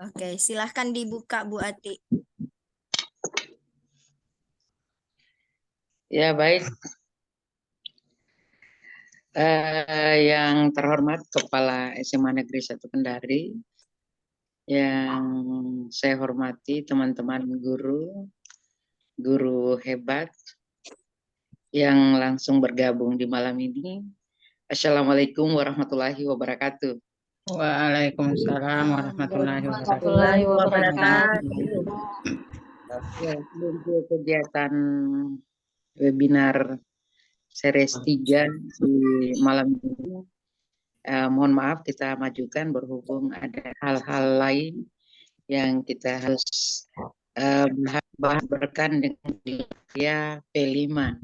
Oke, silahkan dibuka Bu Ati. Ya, baik. Yang terhormat Kepala SMA Negeri 1 Kendari, yang saya hormati teman-teman guru hebat yang langsung bergabung di malam ini. Assalamualaikum warahmatullahi wabarakatuh. Waalaikumsalam warahmatullahi Warahmatullahi wabarakatuh. Ya, untuk kegiatan webinar series 3 di malam ini, mohon maaf kita majukan berhubung ada hal-hal lain yang kita harus bahas berkan dengan dia P5.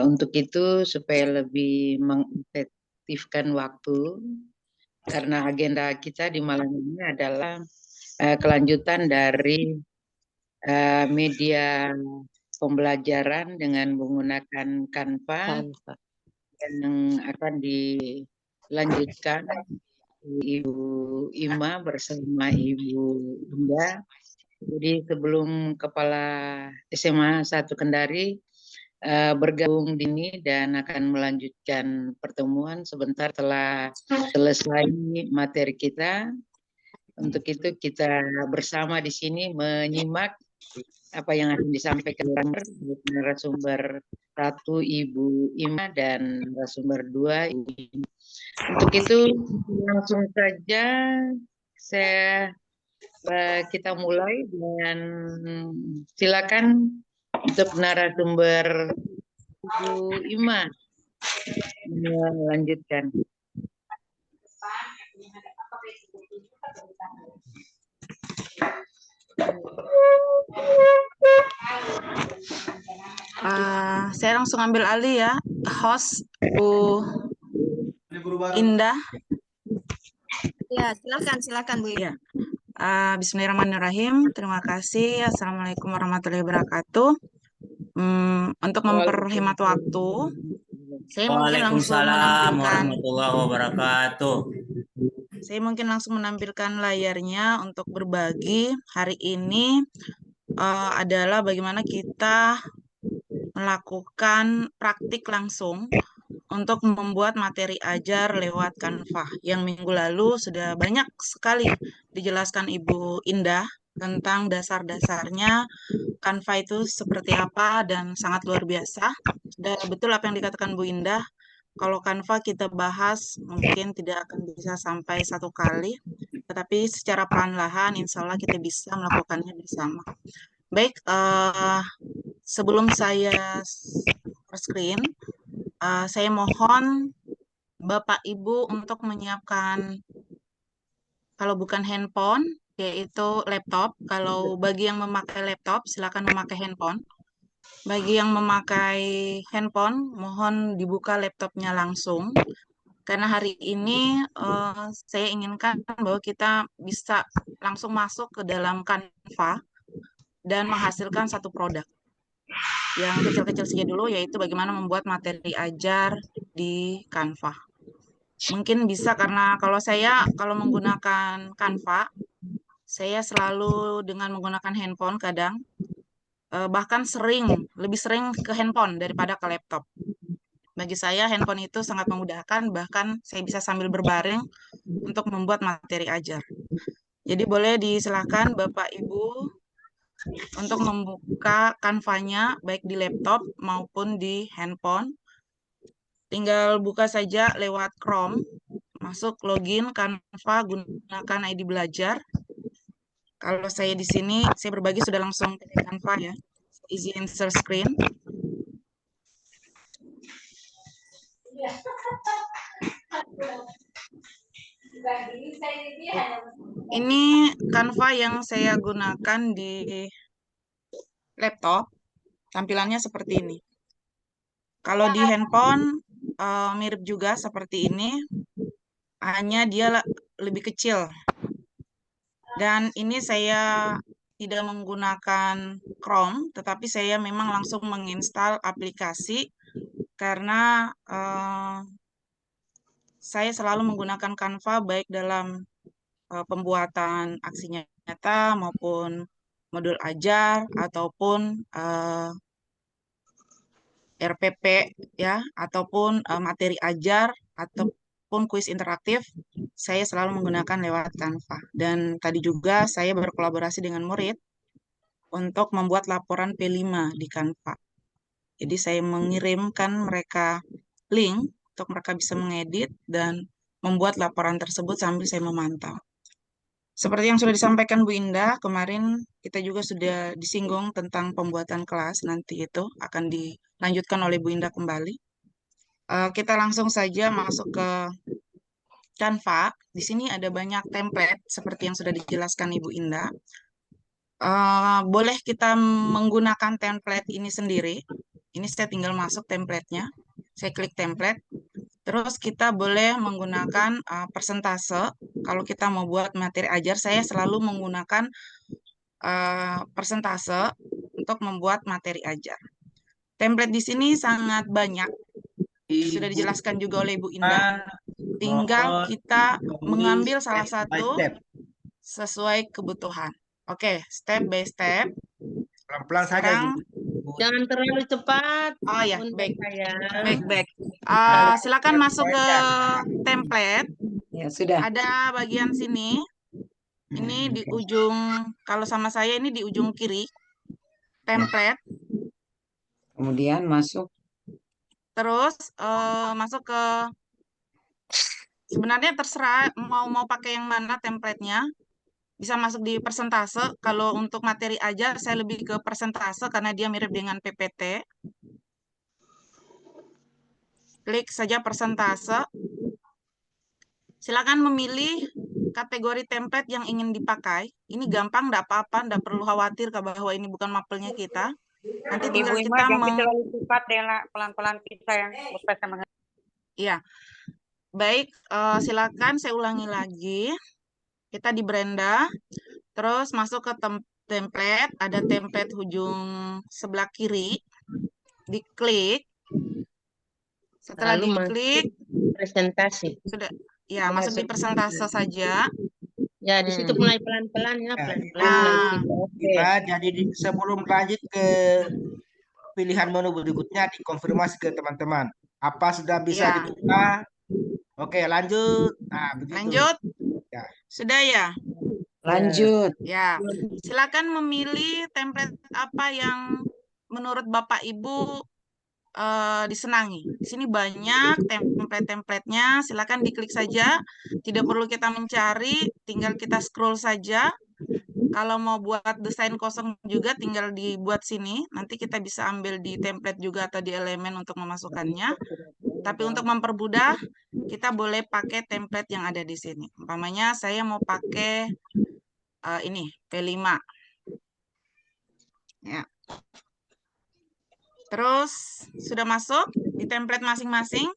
Untuk itu supaya lebih mengefektifkan waktu, karena agenda kita di malam ini adalah kelanjutan dari media pembelajaran dengan menggunakan Canva yang akan dilanjutkan Ibu Ima bersama Ibu Bunda. Jadi sebelum Kepala SMA 1 Kendari bergabung dini dan akan melanjutkan pertemuan sebentar setelah selesai materi kita. Untuk itu kita bersama di sini menyimak apa yang akan disampaikan narasumber 1 Ibu Ima dan narasumber 2 Ibu Ima. Untuk itu langsung saja kita mulai dengan silakan untuk narasumber Ibu Ima melanjutkan. Saya langsung ambil alih ya, host Bu Indah. Ya, silakan Bu Ima. Ya. Bismillahirrahmanirrahim. Terima kasih. Assalamualaikum warahmatullahi wabarakatuh. Untuk memperhemat waktu, saya mungkin langsung menampilkan. Warahmatullahi wabarakatuh. Saya mungkin langsung menampilkan layarnya untuk berbagi hari ini adalah bagaimana kita melakukan praktik langsung untuk membuat materi ajar lewat Canva. Yang minggu lalu sudah banyak sekali dijelaskan Ibu Indah tentang dasar-dasarnya Canva itu seperti apa dan sangat luar biasa. Dan betul apa yang dikatakan Bu Indah, kalau Canva kita bahas mungkin tidak akan bisa sampai 1 kali, tetapi secara perlahan insya Allah kita bisa melakukannya bersama. Baik, sebelum saya screen, saya mohon Bapak Ibu untuk menyiapkan, kalau bukan handphone, yaitu laptop. Kalau bagi yang memakai laptop, silakan memakai handphone. Bagi yang memakai handphone, mohon dibuka laptopnya langsung. Karena hari ini saya inginkan bahwa kita bisa langsung masuk ke dalam Canva dan menghasilkan satu produk. Yang kecil-kecil saja dulu, yaitu bagaimana membuat materi ajar di Canva. Mungkin bisa karena kalau menggunakan Canva, saya selalu dengan menggunakan handphone kadang, bahkan lebih sering ke handphone daripada ke laptop. Bagi saya handphone itu sangat memudahkan, bahkan saya bisa sambil berbaring untuk membuat materi ajar. Jadi boleh disilakan Bapak Ibu untuk membuka Canva-nya baik di laptop maupun di handphone. Tinggal buka saja lewat Chrome, masuk login Canva, gunakan ID belajar. Kalau saya di sini, saya berbagi sudah langsung ke Canva ya. Izin share screen. Ini Canva yang saya gunakan di laptop, tampilannya seperti ini. Kalau di handphone mirip juga seperti ini, hanya dia lebih kecil. Dan ini saya tidak menggunakan Chrome, tetapi saya memang langsung menginstal aplikasi karena saya selalu menggunakan Canva baik dalam pembuatan aksi nyata maupun modul ajar ataupun RPP ya, ataupun materi ajar ataupun kuis interaktif, saya selalu menggunakan lewat Canva. Dan tadi juga saya berkolaborasi dengan murid untuk membuat laporan P5 di Canva. Jadi saya mengirimkan mereka link untuk mereka bisa mengedit dan membuat laporan tersebut sambil saya memantau. Seperti yang sudah disampaikan Bu Indah, kemarin kita juga sudah disinggung tentang pembuatan kelas, nanti itu akan dilanjutkan oleh Bu Indah kembali. Kita langsung saja masuk ke Canva. Di sini ada banyak template seperti yang sudah dijelaskan Ibu Indah. Boleh kita menggunakan template ini sendiri. Ini saya tinggal masuk templatenya. Saya klik template. Terus kita boleh menggunakan persentase. Kalau kita mau buat materi ajar, saya selalu menggunakan persentase untuk membuat materi ajar. Template di sini sangat banyak. Sudah dijelaskan juga oleh Ibu Indah. Tinggal kita mengambil salah satu sesuai kebutuhan. Oke, step by step. Pelan-pelan saja, Sekarang, Ibu. Jangan terlalu cepat. oh ya, Untuk baik. saya. Baik. Silakan masuk ke template. Ya, sudah. Ada bagian sini. Ini di ujung, kalau sama saya ini di ujung kiri. Template. Kemudian masuk. Terus masuk ke, sebenarnya terserah mau pakai yang mana templatenya. Bisa masuk di persentase. Kalau untuk materi ajar, saya lebih ke persentase karena dia mirip dengan PPT. Klik saja persentase. Silakan memilih kategori template yang ingin dipakai. Ini gampang, enggak apa-apa, enggak perlu khawatir bahwa ini bukan mapelnya kita. Nanti tinggal Ibu kita Ima, jangan terlalu cepat deh lah, pelan-pelan kita yang supaya mengerti. Iya. Baik, silakan saya ulangi lagi. Kita di Brenda, terus masuk ke template, ada template ujung sebelah kiri, diklik. Setelah Lalu diklik, presentasi. sudah, ya masuk di persentase saja. Ya, di situ mulai pelan-pelan ya, pelan-pelan. Nah, Oke. Nah, jadi sebelum lanjut ke pilihan menu berikutnya, dikonfirmasi ke teman-teman. Apa sudah bisa Ya. dibuka? Oke, lanjut. Nah, begitu. Lanjut. Ya. Sudah ya? Lanjut. Ya. Silakan memilih template apa yang menurut Bapak Ibu disenangi. Di sini banyak template-templatenya. Silakan diklik saja. Tidak perlu kita mencari, tinggal kita scroll saja. Kalau mau buat desain kosong juga tinggal dibuat sini. Nanti kita bisa ambil di template juga atau di elemen untuk memasukkannya. Tapi untuk mempermudah, kita boleh pakai template yang ada di sini. Umpamanya saya mau pakai ini, P5. Ya. Terus, sudah masuk di template masing-masing.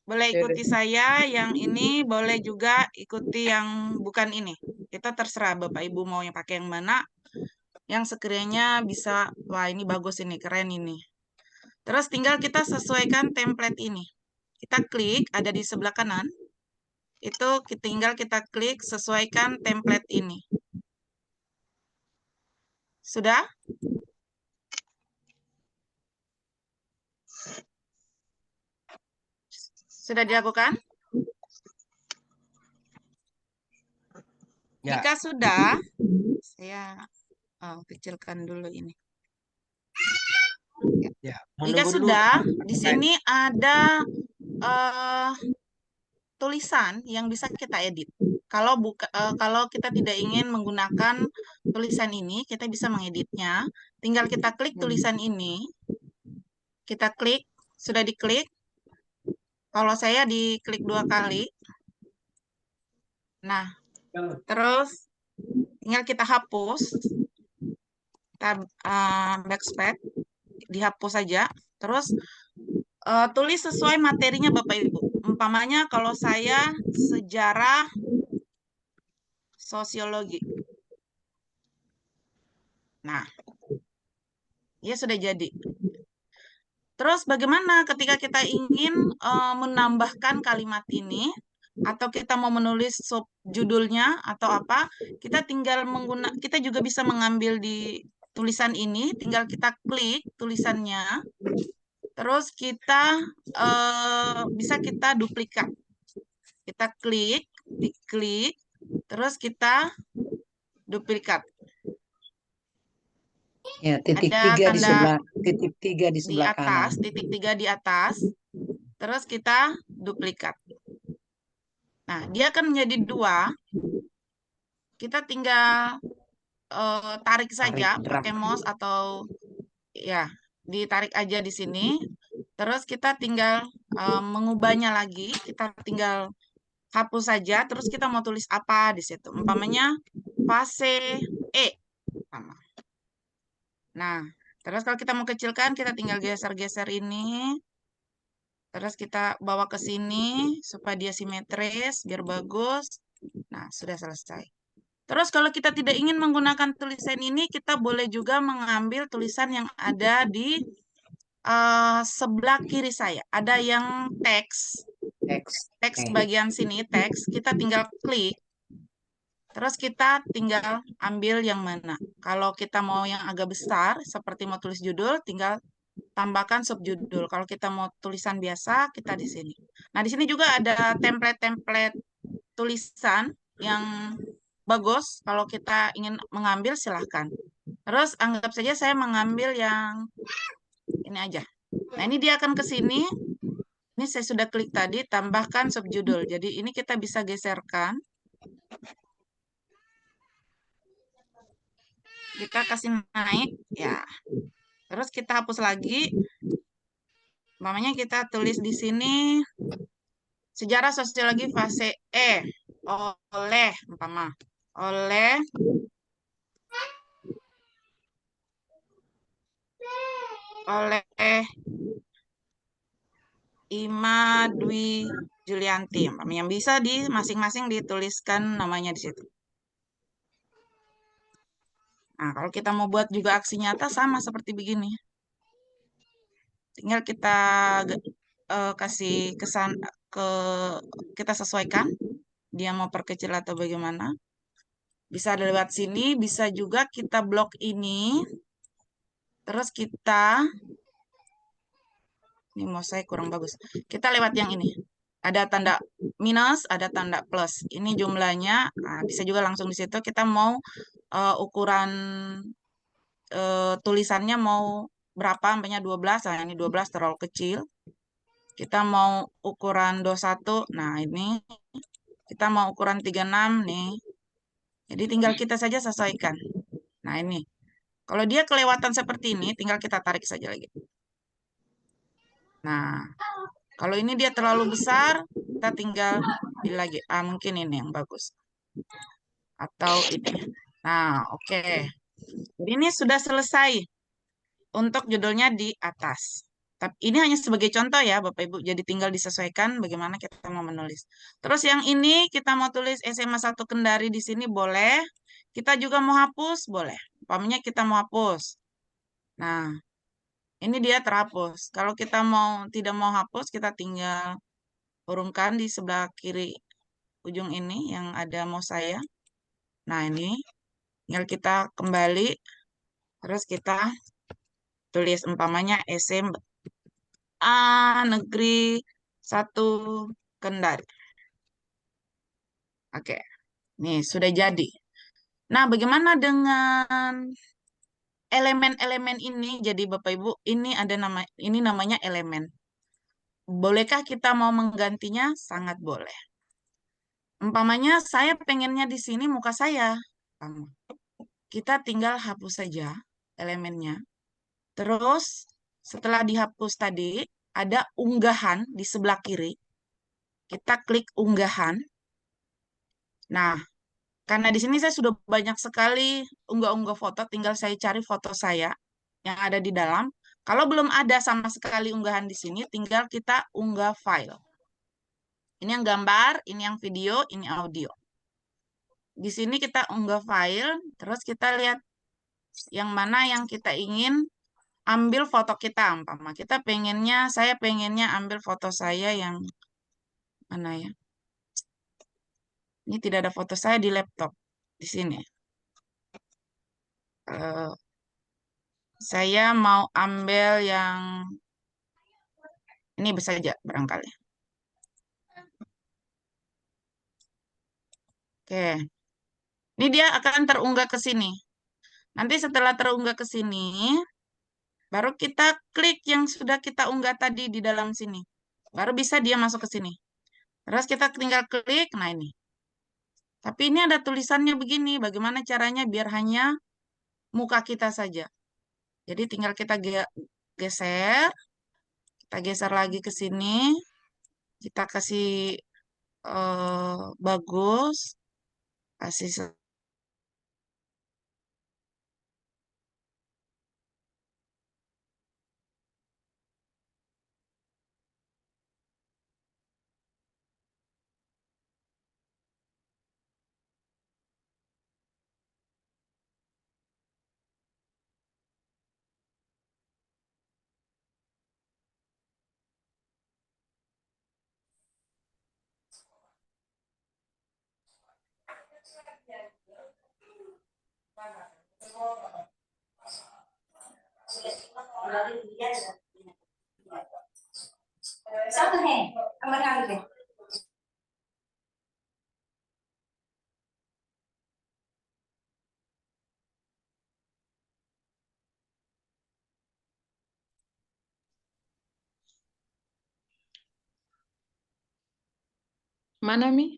Boleh ikuti saya, yang ini boleh juga ikuti yang bukan ini. Kita terserah Bapak Ibu mau yang pakai yang mana. Yang sekiranya bisa, wah ini bagus ini, keren ini. Terus tinggal kita sesuaikan template ini. Kita klik, ada di sebelah kanan. Itu tinggal kita klik, sesuaikan template ini. Sudah? Sudah dilakukan? Ya. Jika sudah, saya kecilkan dulu ini. Ya. Jika Menunggu dulu. sudah, di sini ada tulisan yang bisa kita edit. Kalau kita tidak ingin menggunakan tulisan ini, kita bisa mengeditnya. Tinggal kita klik tulisan ini. Kita klik, sudah diklik. Kalau saya diklik 2 kali. Nah, terus tinggal kita hapus. Kita backspace, dihapus saja. Terus tulis sesuai materinya Bapak Ibu. Umpamanya kalau saya sejarah sosiologi. Nah, ya sudah jadi. Terus bagaimana ketika kita ingin menambahkan kalimat ini? atau kita mau menulis subjudulnya atau apa, kita tinggal kita juga bisa mengambil di tulisan ini, tinggal kita klik tulisannya, terus kita bisa kita duplikat. Kita klik, diklik, terus kita duplikat. Ya, titik Ada 3 di tanda sebelah, titik 3 di di sebelah kanan. atas, titik 3 di atas, terus kita duplikat. Nah, dia akan menjadi 2. Kita tinggal tarik saja drag. pakai mouse atau ya, ditarik aja di sini. Terus kita tinggal mengubahnya lagi, kita tinggal hapus saja, terus kita mau tulis apa di situ. Umpamanya fase E. Nah, terus kalau kita mau kecilkan, kita tinggal geser-geser ini. Terus kita bawa ke sini supaya dia simetris, biar bagus. Nah, sudah selesai. Terus kalau kita tidak ingin menggunakan tulisan ini, kita boleh juga mengambil tulisan yang ada di sebelah kiri saya. Ada yang teks bagian sini, teks. Kita tinggal klik. Terus kita tinggal ambil yang mana. Kalau kita mau yang agak besar, seperti mau tulis judul, tinggal tambahkan subjudul. Kalau kita mau tulisan biasa, kita di sini. Nah, di sini juga ada template-template tulisan yang bagus. Kalau kita ingin mengambil, silahkan. Terus anggap saja saya mengambil yang ini aja. Nah, ini dia akan ke sini. Ini saya sudah klik tadi, tambahkan subjudul. Jadi ini kita bisa geserkan. Kita kasih naik, ya. Terus kita hapus lagi. Umpamanya kita tulis di sini sejarah sosiologi fase E oleh umpama oleh Ima Dwi Julianti, yang bisa di masing-masing dituliskan namanya di situ. Nah, kalau kita mau buat juga aksi nyata sama seperti begini. Tinggal kita kasih kesan kita sesuaikan dia mau perkecil atau bagaimana. Bisa lewat sini, bisa juga kita blok ini. Terus ini mau saya kurang bagus. Kita lewat yang ini. Ada tanda minus, ada tanda plus. Ini jumlahnya, nah, bisa juga langsung di situ. Kita mau ukuran tulisannya mau berapa, umpamanya 12, nah ini 12 terlalu kecil. Kita mau ukuran 21, nah ini kita mau ukuran 36 nih. Jadi tinggal kita saja sesuaikan. Nah ini, kalau dia kelewatan seperti ini, tinggal kita tarik saja lagi. Nah, kalau ini dia terlalu besar, kita tinggal pilih lagi. Mungkin ini yang bagus. Atau ini. Nah, oke. Jadi ini sudah selesai untuk judulnya di atas. Tapi ini hanya sebagai contoh ya, Bapak Ibu. Jadi tinggal disesuaikan bagaimana kita mau menulis. Terus yang ini kita mau tulis SMA 1 Kendari di sini boleh. Kita juga mau hapus, boleh. Umpamanya kita mau hapus. Nah, ini dia terhapus. Kalau kita tidak mau hapus, kita tinggal urungkan di sebelah kiri ujung ini yang ada mouse saya. Nah, ini tinggal kita kembali. Terus kita tulis umpamanya SMA Negeri 1 Kendari. Oke. Nih, sudah jadi. Nah, bagaimana dengan elemen-elemen ini? Jadi Bapak Ibu, ini namanya elemen. Bolehkah kita mau menggantinya? Sangat boleh. Umpamanya saya pengennya di sini muka saya. Kita tinggal hapus saja elemennya. Terus setelah dihapus tadi, ada unggahan di sebelah kiri. Kita klik unggahan. Nah, karena di sini saya sudah banyak sekali unggah-unggah foto, tinggal saya cari foto saya yang ada di dalam. Kalau belum ada sama sekali unggahan di sini, tinggal kita unggah file. Ini yang gambar, ini yang video, ini audio. Di sini kita unggah file, terus kita lihat yang mana yang kita ingin ambil foto kita. Umpama saya pengennya ambil foto saya yang mana ya? Ini tidak ada foto saya di laptop di sini. Saya mau ambil yang ini saja barangkali. Oke. Ini dia akan terunggah ke sini. Nanti setelah terunggah ke sini, baru kita klik yang sudah kita unggah tadi di dalam sini. Baru bisa dia masuk ke sini. Terus kita tinggal klik, nah ini. Tapi ini ada tulisannya begini, bagaimana caranya biar hanya muka kita saja. Jadi tinggal kita geser, kita geser lagi ke sini, kita kasih bagus, kasih Mana, Mi?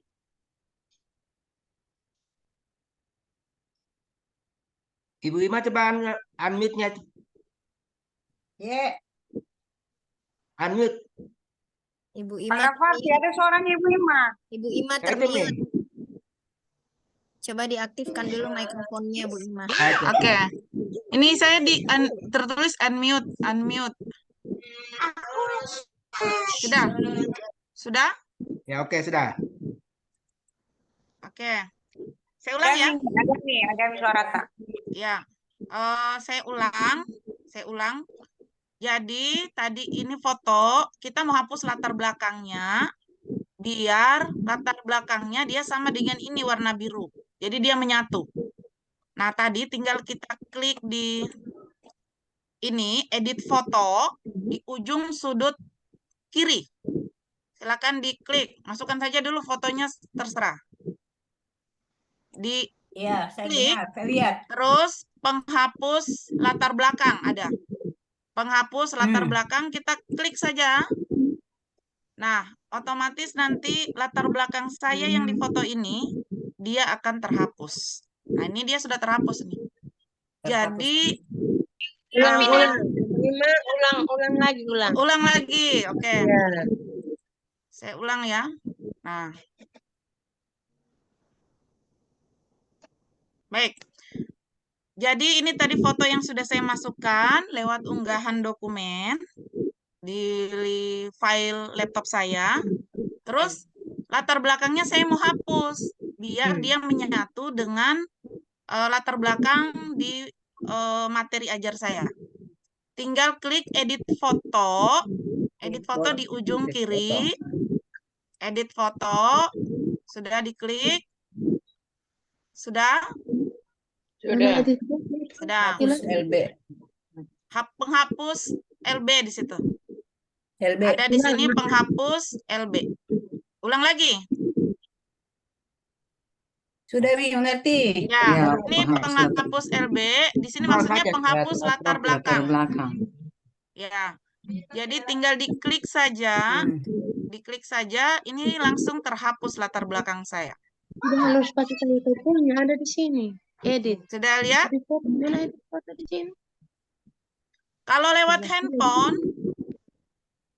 Ibu Ima coba unmute-nya. Unmute. Ibu Pak Ima, Gafar, ada suaranya Ibu Ima. Ibu Ima Nah, itu, Mi. termute. Coba diaktifkan dulu mikrofonnya, Bu Ima. Oke. Ini saya tertulis unmute, unmute. Sudah? Sudah? Ya, oke, sudah. Oke. Saya ulang ya. Ada suara tak. Ya. Saya ulang. Jadi tadi ini foto, kita mau hapus latar belakangnya, biar latar belakangnya dia sama dengan ini warna biru. Jadi dia menyatu. Nah, tadi tinggal kita klik di ini, edit foto, di ujung sudut kiri. Silakan diklik. Masukkan saja dulu fotonya, terserah. Iya, saya Klik, dengar, saya lihat. terus penghapus latar belakang ada. Penghapus latar belakang, kita klik saja. Nah, otomatis nanti latar belakang saya yang di foto ini, dia akan terhapus. Nah, ini dia sudah terhapus nih. Jadi, Ulang lagi. ulang lagi. Oke. Ya. Saya ulang ya. Nah. Baik. Jadi ini tadi foto yang sudah saya masukkan lewat unggahan dokumen di file laptop saya. Terus latar belakangnya saya mau hapus biar dia menyatu dengan latar belakang di materi ajar saya. Tinggal klik edit foto di ujung kiri. Edit foto, sudah diklik. Sudah? Sudah. Sudah. Hapus LB. Penghapus LB di situ. LB. Ada di sini penghapus LB. Ulang lagi. Sudah, Mi, mengerti? Ya, ini penghapus LB. Di sini maksudnya penghapus latar belakang. Ya. Jadi tinggal diklik saja. Diklik saja, ini langsung terhapus latar belakang saya. Udah harus pakai teleponnya ada di sini. Edit. Sudah lihat? Mana edit foto di sini? Kalau lewat handphone,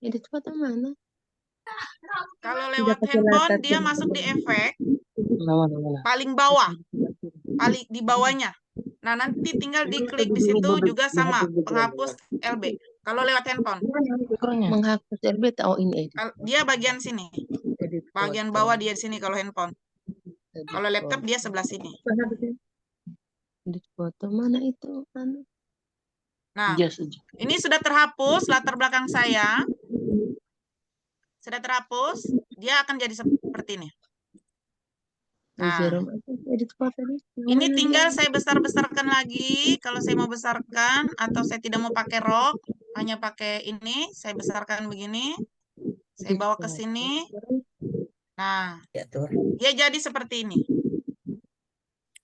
Edit foto mana? kalau lewat handphone dia masuk di efek paling bawah, paling di bawahnya. Nah, nanti tinggal diklik di situ juga sama penghapus LB. Kalau lewat handphone, Menghapus LB tahu ini edit. dia bagian sini, bagian bawah dia di sini kalau handphone. Kalau laptop dia sebelah sini. Edit foto mana itu? Mana? Nah, ini sudah terhapus latar belakang saya. Sudah terhapus, dia akan jadi seperti ini. Nah, Edit foto nih. ini tinggal saya besar-besarkan lagi. Kalau saya mau besarkan atau saya tidak mau pakai rok, hanya pakai ini, saya besarkan begini. Saya bawa ke sini. Nah, Ya tuh. dia jadi seperti ini.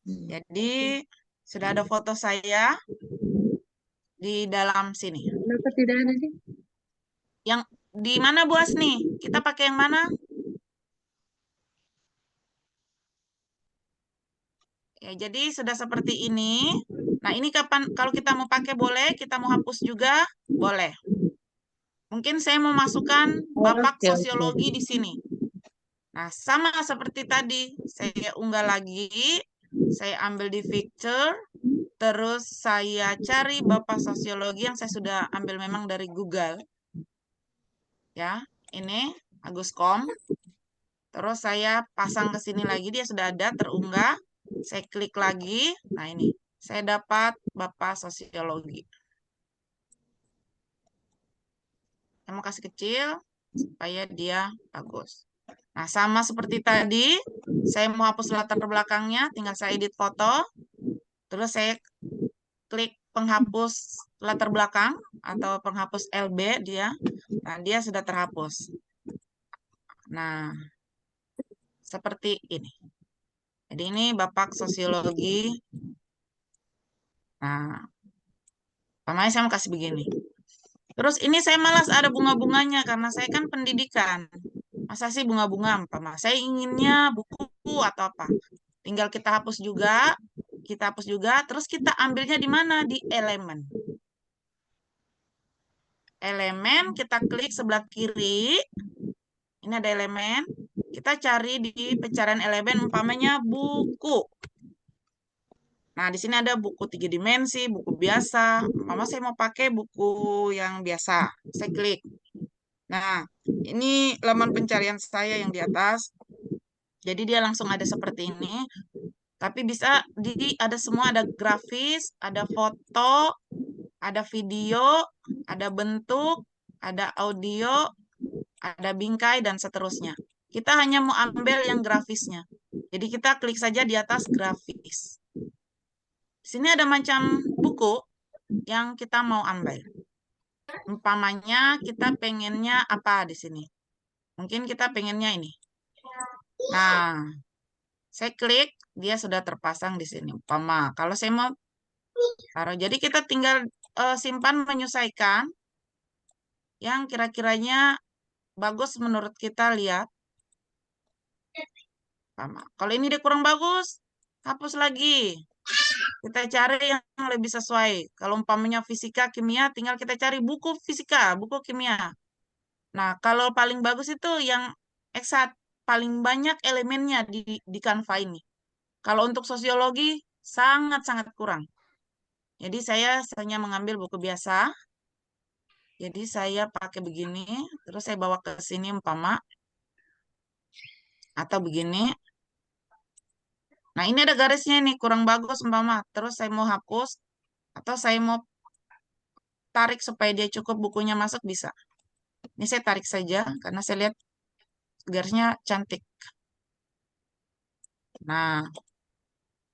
Jadi, sudah ada foto saya di dalam sini. Kenapa tidak ada sih? Yang di mana Bu Asni? Kita pakai yang mana? Ya, jadi sudah seperti ini. Nah, ini kapan kalau kita mau pakai boleh, kita mau hapus juga boleh. Mungkin saya mau masukkan Bapak Oke, oke. Sosiologi di sini. Nah, sama seperti tadi, saya unggah lagi, saya ambil di picture, terus saya cari Bapak Sosiologi yang saya sudah ambil memang dari Google. Ya, ini Aguskom. Terus saya pasang ke sini lagi, dia sudah ada terunggah. Saya klik lagi. Nah, ini. Saya dapat Bapak Sosiologi. Saya mau kasih kecil supaya dia bagus. Nah, sama seperti tadi, saya mau hapus latar belakangnya, tinggal saya edit foto. Terus saya klik penghapus latar belakang atau penghapus LB dia. Nah, dia sudah terhapus. Nah, seperti ini. Jadi ini Bapak Sosiologi. Nah, namanya saya mau kasih begini. Terus ini saya malas ada bunga-bunganya karena saya kan pendidikan. Masa sih bunga-bunga, Pak? Saya inginnya buku atau apa. Tinggal kita hapus juga, terus kita ambilnya di mana? Di elemen. Elemen, kita klik sebelah kiri. Ini ada elemen. Kita cari di pencarian elemen, umpamanya buku. Nah, di sini ada buku 3 dimensi, buku biasa. Mama saya mau pakai buku yang biasa. Saya klik. Nah, ini laman pencarian saya yang di atas. Jadi dia langsung ada seperti ini. Tapi bisa ada semua, ada grafis, ada foto, ada video, ada bentuk, ada audio, ada bingkai, dan seterusnya. Kita hanya mau ambil yang grafisnya. Jadi kita klik saja di atas grafis. Di sini ada macam buku yang kita mau ambil. Umpamanya kita pengennya apa di sini? Mungkin kita pengennya ini. Nah, saya klik, dia sudah terpasang di sini. Umpama, kalau saya mau taruh, jadi kita tinggal simpan menyesuaikan yang kira-kiranya bagus menurut kita lihat. Umpama, kalau ini dia kurang bagus, hapus lagi. Kita cari yang lebih sesuai. Kalau umpamanya fisika, kimia, tinggal kita cari buku fisika, buku kimia. Nah, kalau paling bagus itu yang X1, paling banyak elemennya di Canva ini. Kalau untuk sosiologi, sangat-sangat kurang. Jadi saya hanya mengambil buku biasa. Jadi saya pakai begini, terus saya bawa ke sini umpama. Atau begini. Nah, ini ada garisnya nih, kurang bagus umpama. Terus saya mau hapus, atau saya mau tarik supaya dia cukup bukunya masuk, bisa. Ini saya tarik saja, karena saya lihat garisnya cantik. Nah,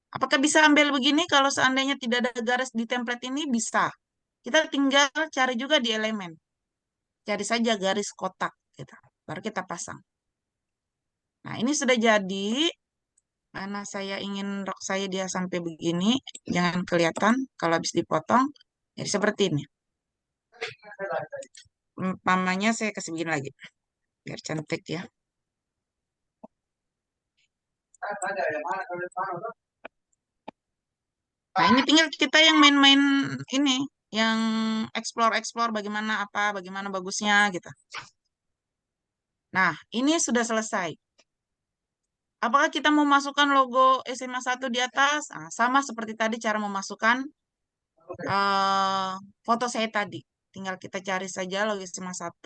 apakah bisa ambil begini kalau seandainya tidak ada garis di template ini? Bisa. Kita tinggal cari juga di elemen. Cari saja garis kotak. Gitu. Baru kita pasang. Nah, ini sudah jadi. Karena saya ingin rok saya dia sampai begini. Jangan kelihatan kalau habis dipotong. Jadi seperti ini. Umpamanya saya kasih begini lagi. Biar cantik ya. Nah, ini tinggal kita yang main-main ini, yang explore bagaimana bagusnya gitu. Nah, ini sudah selesai. Apakah kita mau masukkan logo SMA 1 di atas? Nah, sama seperti tadi cara memasukkan foto saya tadi. Tinggal kita cari saja logo SMA 1,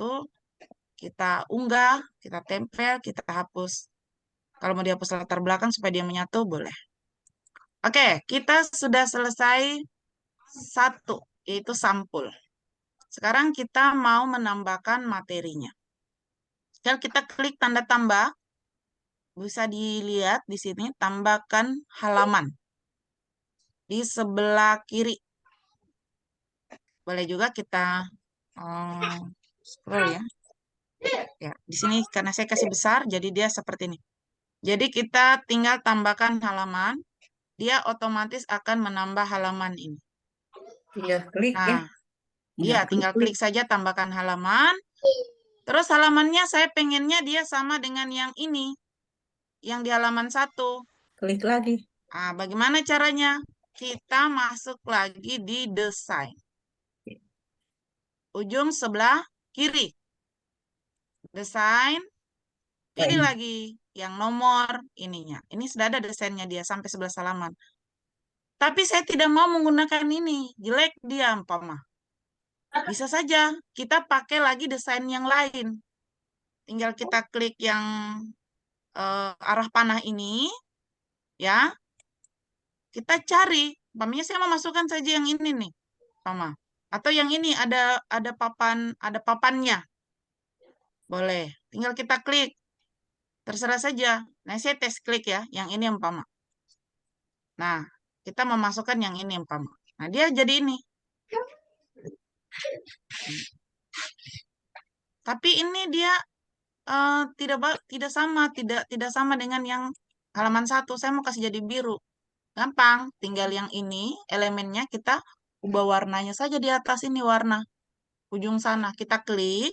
kita unggah, kita tempel, kita hapus. Kalau mau dihapus latar belakang supaya dia menyatu, boleh. Oke, kita sudah selesai satu, yaitu sampul. Sekarang kita mau menambahkan materinya. Sekarang kita klik tanda tambah, bisa dilihat di sini, tambahkan halaman di sebelah kiri. Boleh juga kita scroll ya. Ya, di sini karena saya kasih besar, jadi dia seperti ini. Jadi kita tinggal tambahkan halaman, dia otomatis akan menambah halaman ini. Tinggal klik ya. Nah, iya, tinggal klik saja tambahkan halaman. Terus halamannya saya pengennya dia sama dengan yang ini, yang di halaman 1. Klik lagi. Nah, bagaimana caranya? Kita masuk lagi di desain. Ujung sebelah kiri. Desain. Pilih lagi yang nomor ininya. Ini sudah ada desainnya dia sampai 11 halaman. Tapi saya tidak mau menggunakan ini. Jelek dia, umpama. Bisa saja kita pakai lagi desain yang lain. Tinggal kita klik yang arah panah ini. Ya. Kita cari. Umpamanya saya mau masukkan saja yang ini nih. Umpama. Atau yang ini ada papannya. Boleh. Tinggal kita klik. Terserah saja. Nah, saya tes klik ya. Yang ini umpama. Nah, kita memasukkan yang ini umpama. Nah, dia jadi ini. Tapi ini dia tidak sama dengan yang halaman 1. Saya mau kasih jadi biru. Gampang. Tinggal yang ini elemennya kita ubah warnanya saja di atas ini warna. Ujung sana kita klik.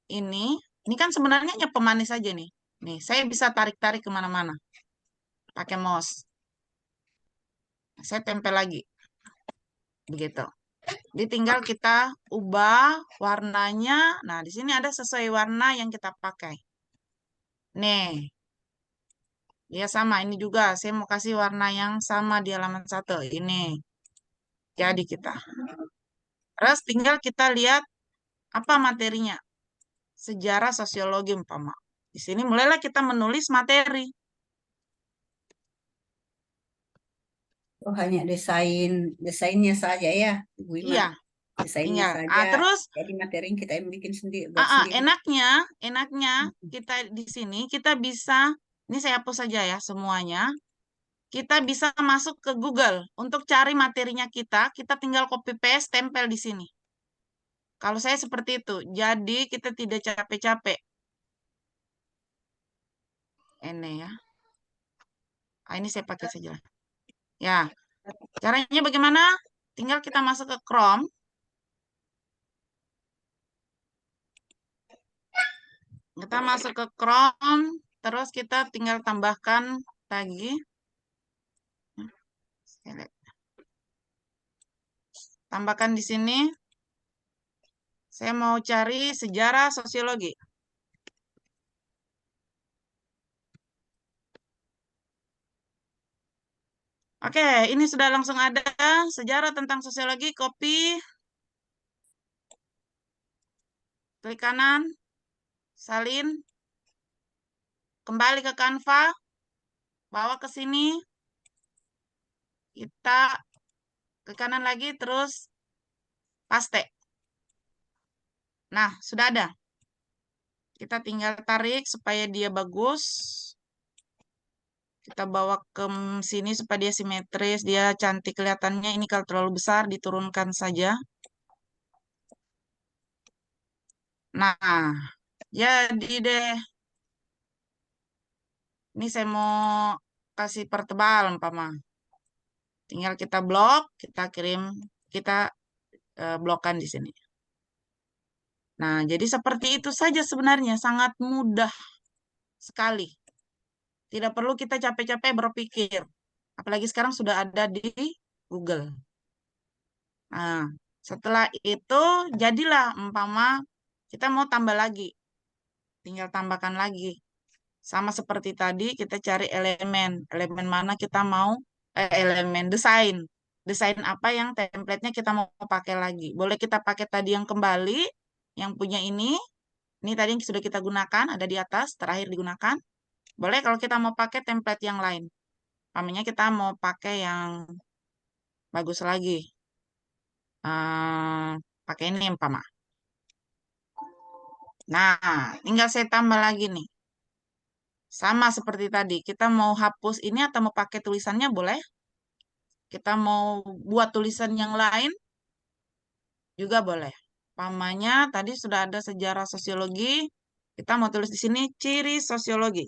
Ini kan sebenarnya hanya pemanis saja nih. Nih, saya bisa tarik-tarik kemana-mana. Pakai mouse. Saya tempel lagi. Begitu. Jadi tinggal kita ubah warnanya. Nah, di sini ada sesuai warna yang kita pakai. Nih. Dia sama. Ini juga. Saya mau kasih warna yang sama di halaman 1. Ini. Jadi kita. Terus tinggal kita lihat apa materinya. Sejarah sosiologi umpama. Di sini mulailah kita menulis materi. Oh, hanya desainnya saja ya, Ibu Ima. Iya. Desainnya Tinggal. saja. Terus Jadi materi yang kita yang bikin sendiri, buat sendiri. enaknya kita di sini kita bisa, ini saya hapus saja ya semuanya. Kita bisa masuk ke Google untuk cari materinya kita tinggal copy paste, tempel di sini. Kalau saya seperti itu, jadi kita tidak capek-capek. Ini ya. Ini saya pakai saja. Ya, caranya bagaimana? Tinggal kita masuk ke Chrome. Kita masuk ke Chrome, terus kita tinggal tambahkan lagi. Tambahkan di sini. Saya mau cari sejarah sosiologi. Oke, ini sudah langsung ada sejarah tentang sosiologi, copy. Klik kanan, salin. Kembali ke Canva. Bawa ke sini. Kita ke kanan lagi, terus paste. Nah, sudah ada. Kita tinggal tarik supaya dia bagus. Kita bawa ke sini supaya dia simetris, dia cantik kelihatannya. Ini kalau terlalu besar, diturunkan saja. Nah, jadi deh. Ini saya mau kasih pertebal, umpama. Tinggal kita blok, kita kirim, kita blokkan di sini. Nah, jadi seperti itu saja sebenarnya, sangat mudah sekali. Tidak perlu kita capek-capek berpikir. Apalagi sekarang sudah ada di Google. Nah, setelah itu jadilah umpama kita mau tambah lagi. Tinggal tambahkan lagi. Sama seperti tadi kita cari elemen. Elemen mana kita mau, elemen desain. Desain apa yang template-nya kita mau pakai lagi. Boleh kita pakai tadi yang kembali, yang punya ini. Ini tadi yang sudah kita gunakan, ada di atas, terakhir digunakan. Boleh kalau kita mau pakai template yang lain. Umpamanya kita mau pakai yang bagus lagi. Pakai ini umpama. Nah, tinggal saya tambah lagi nih. Sama seperti tadi, kita mau hapus ini atau mau pakai tulisannya boleh. Kita mau buat tulisan yang lain juga boleh. Pamannya tadi sudah ada sejarah sosiologi. Kita mau tulis di sini ciri sosiologi.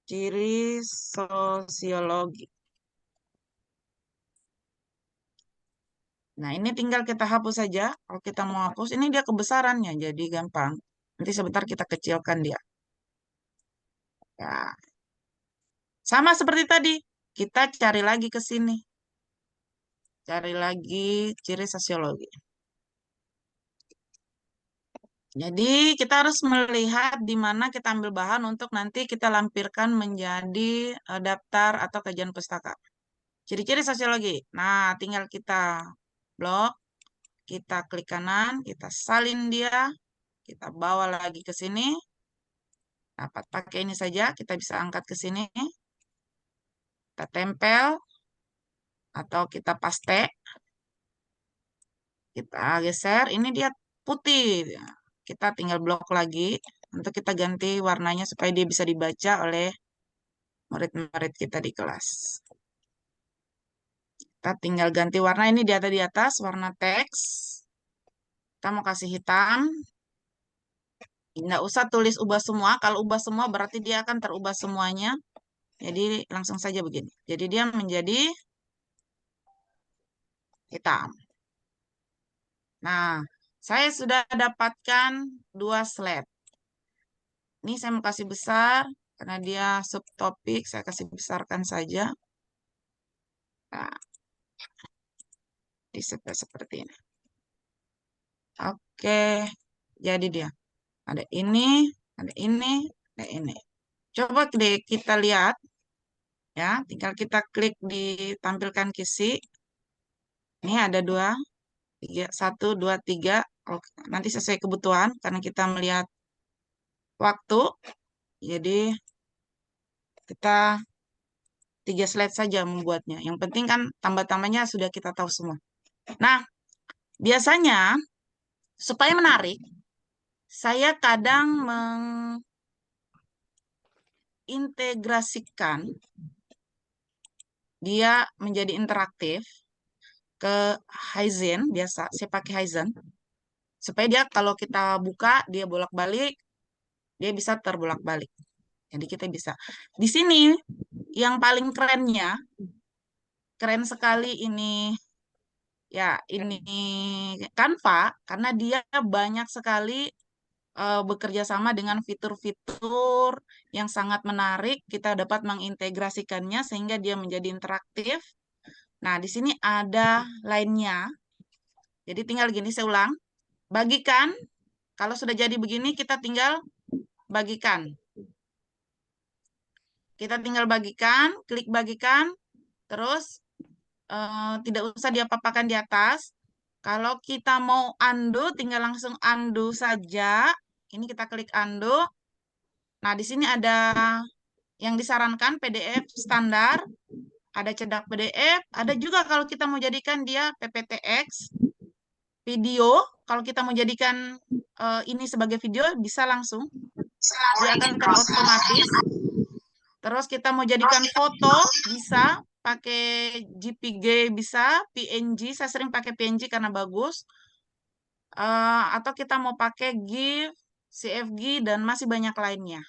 Ciri sosiologi. Nah, ini tinggal kita hapus saja. Kalau kita mau hapus, ini dia kebesarannya, jadi gampang. Nanti sebentar kita kecilkan dia. Ya. Sama seperti tadi, kita cari lagi ke sini. Cari lagi ciri sosiologi. Jadi kita harus melihat di mana kita ambil bahan untuk nanti kita lampirkan menjadi daftar atau kajian pustaka. Ciri-ciri sosiologi. Nah, tinggal kita blok, kita klik kanan, kita salin dia, kita bawa lagi ke sini. Dapat pakai ini saja, kita bisa angkat ke sini. Kita tempel atau kita paste. Kita geser, ini dia putih. Kita tinggal blok lagi untuk kita ganti warnanya supaya dia bisa dibaca oleh murid-murid kita di kelas. Kita tinggal ganti warna, ini di atas warna teks. Kita mau kasih hitam. Nggak usah tulis ubah semua. Kalau ubah semua berarti dia akan terubah semuanya. Jadi langsung saja begini. Jadi dia menjadi hitam. Nah, saya sudah dapatkan 2 slide. Ini saya mau kasih besar, karena dia subtopik, saya kasih besarkan saja. Nah, seperti ini. Oke, jadi dia. Ada ini, ada ini, ada ini. Coba deh kita lihat. Ya, tinggal kita klik ditampilkan kisi. Ini ada 2, 3, 1, 2, 3. Oke, nanti sesuai kebutuhan, karena kita melihat waktu. Jadi kita 3 slide saja membuatnya. Yang penting kan tambah-tambahnya sudah kita tahu semua. Nah, biasanya supaya menarik, saya kadang mengintegrasikan dia menjadi interaktif ke Haizen. Biasa saya pakai Haizen. Supaya dia kalau kita buka, dia bolak-balik, dia bisa terbolak-balik. Jadi kita bisa. Di sini yang paling kerennya, keren sekali ini, ya ini Canva, karena dia banyak sekali bekerja sama dengan fitur-fitur yang sangat menarik. Kita dapat mengintegrasikannya sehingga dia menjadi interaktif. Nah, di sini ada lainnya. Jadi tinggal gini, saya ulang. Bagikan. Kalau sudah jadi begini, kita tinggal bagikan. Kita tinggal bagikan, klik bagikan, terus tidak usah diapa-apakan di atas. Kalau kita mau undo, tinggal langsung undo saja. Ini kita klik undo. Nah, di sini ada yang disarankan PDF standar, ada cedak PDF, ada juga kalau kita mau jadikan dia PPTX, video. Kalau kita mau jadikan ini sebagai video, bisa langsung. Dia akan terotomatis. Terus kita mau jadikan foto, bisa. Pakai JPG bisa, PNG, saya sering pakai PNG karena bagus. Atau kita mau pakai GIF, CFG, dan masih banyak lainnya.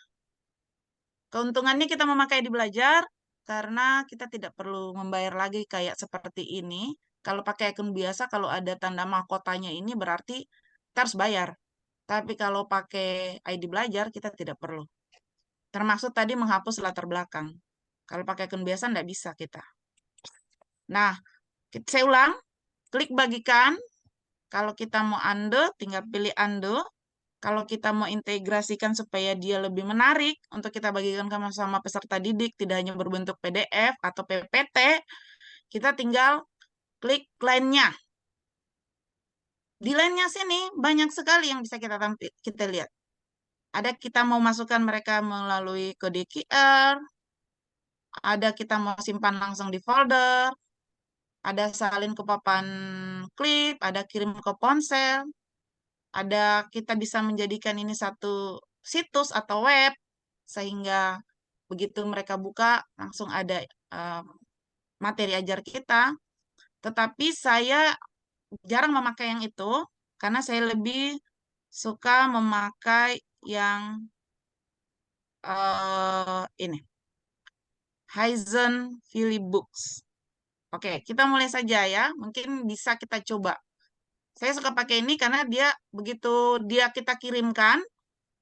Keuntungannya kita memakai di belajar, karena kita tidak perlu membayar lagi kayak seperti ini. Kalau pakai akun biasa, kalau ada tanda mahkotanya ini berarti kita harus bayar. Tapi kalau pakai ID belajar, kita tidak perlu. Termasuk tadi menghapus latar belakang. Kalau pakai akun biasa, tidak bisa kita. Nah, saya ulang. Klik bagikan. Kalau kita mau undo, tinggal pilih undo. Kalau kita mau integrasikan supaya dia lebih menarik, untuk kita bagikan sama peserta didik, tidak hanya berbentuk PDF atau PPT, kita tinggal klik lainnya. Di lainnya sini, banyak sekali yang bisa kita lihat. Ada kita mau masukkan mereka melalui kode QR, ada kita mau simpan langsung di folder, ada salin ke papan klip, ada kirim ke ponsel, ada kita bisa menjadikan ini satu situs atau web, sehingga begitu mereka buka langsung ada materi ajar kita. Tetapi saya jarang memakai yang itu karena saya lebih suka memakai yang ini, Haizen Philip Books. Oke, kita mulai saja ya. Mungkin bisa kita coba. Saya suka pakai ini karena dia begitu dia kita kirimkan,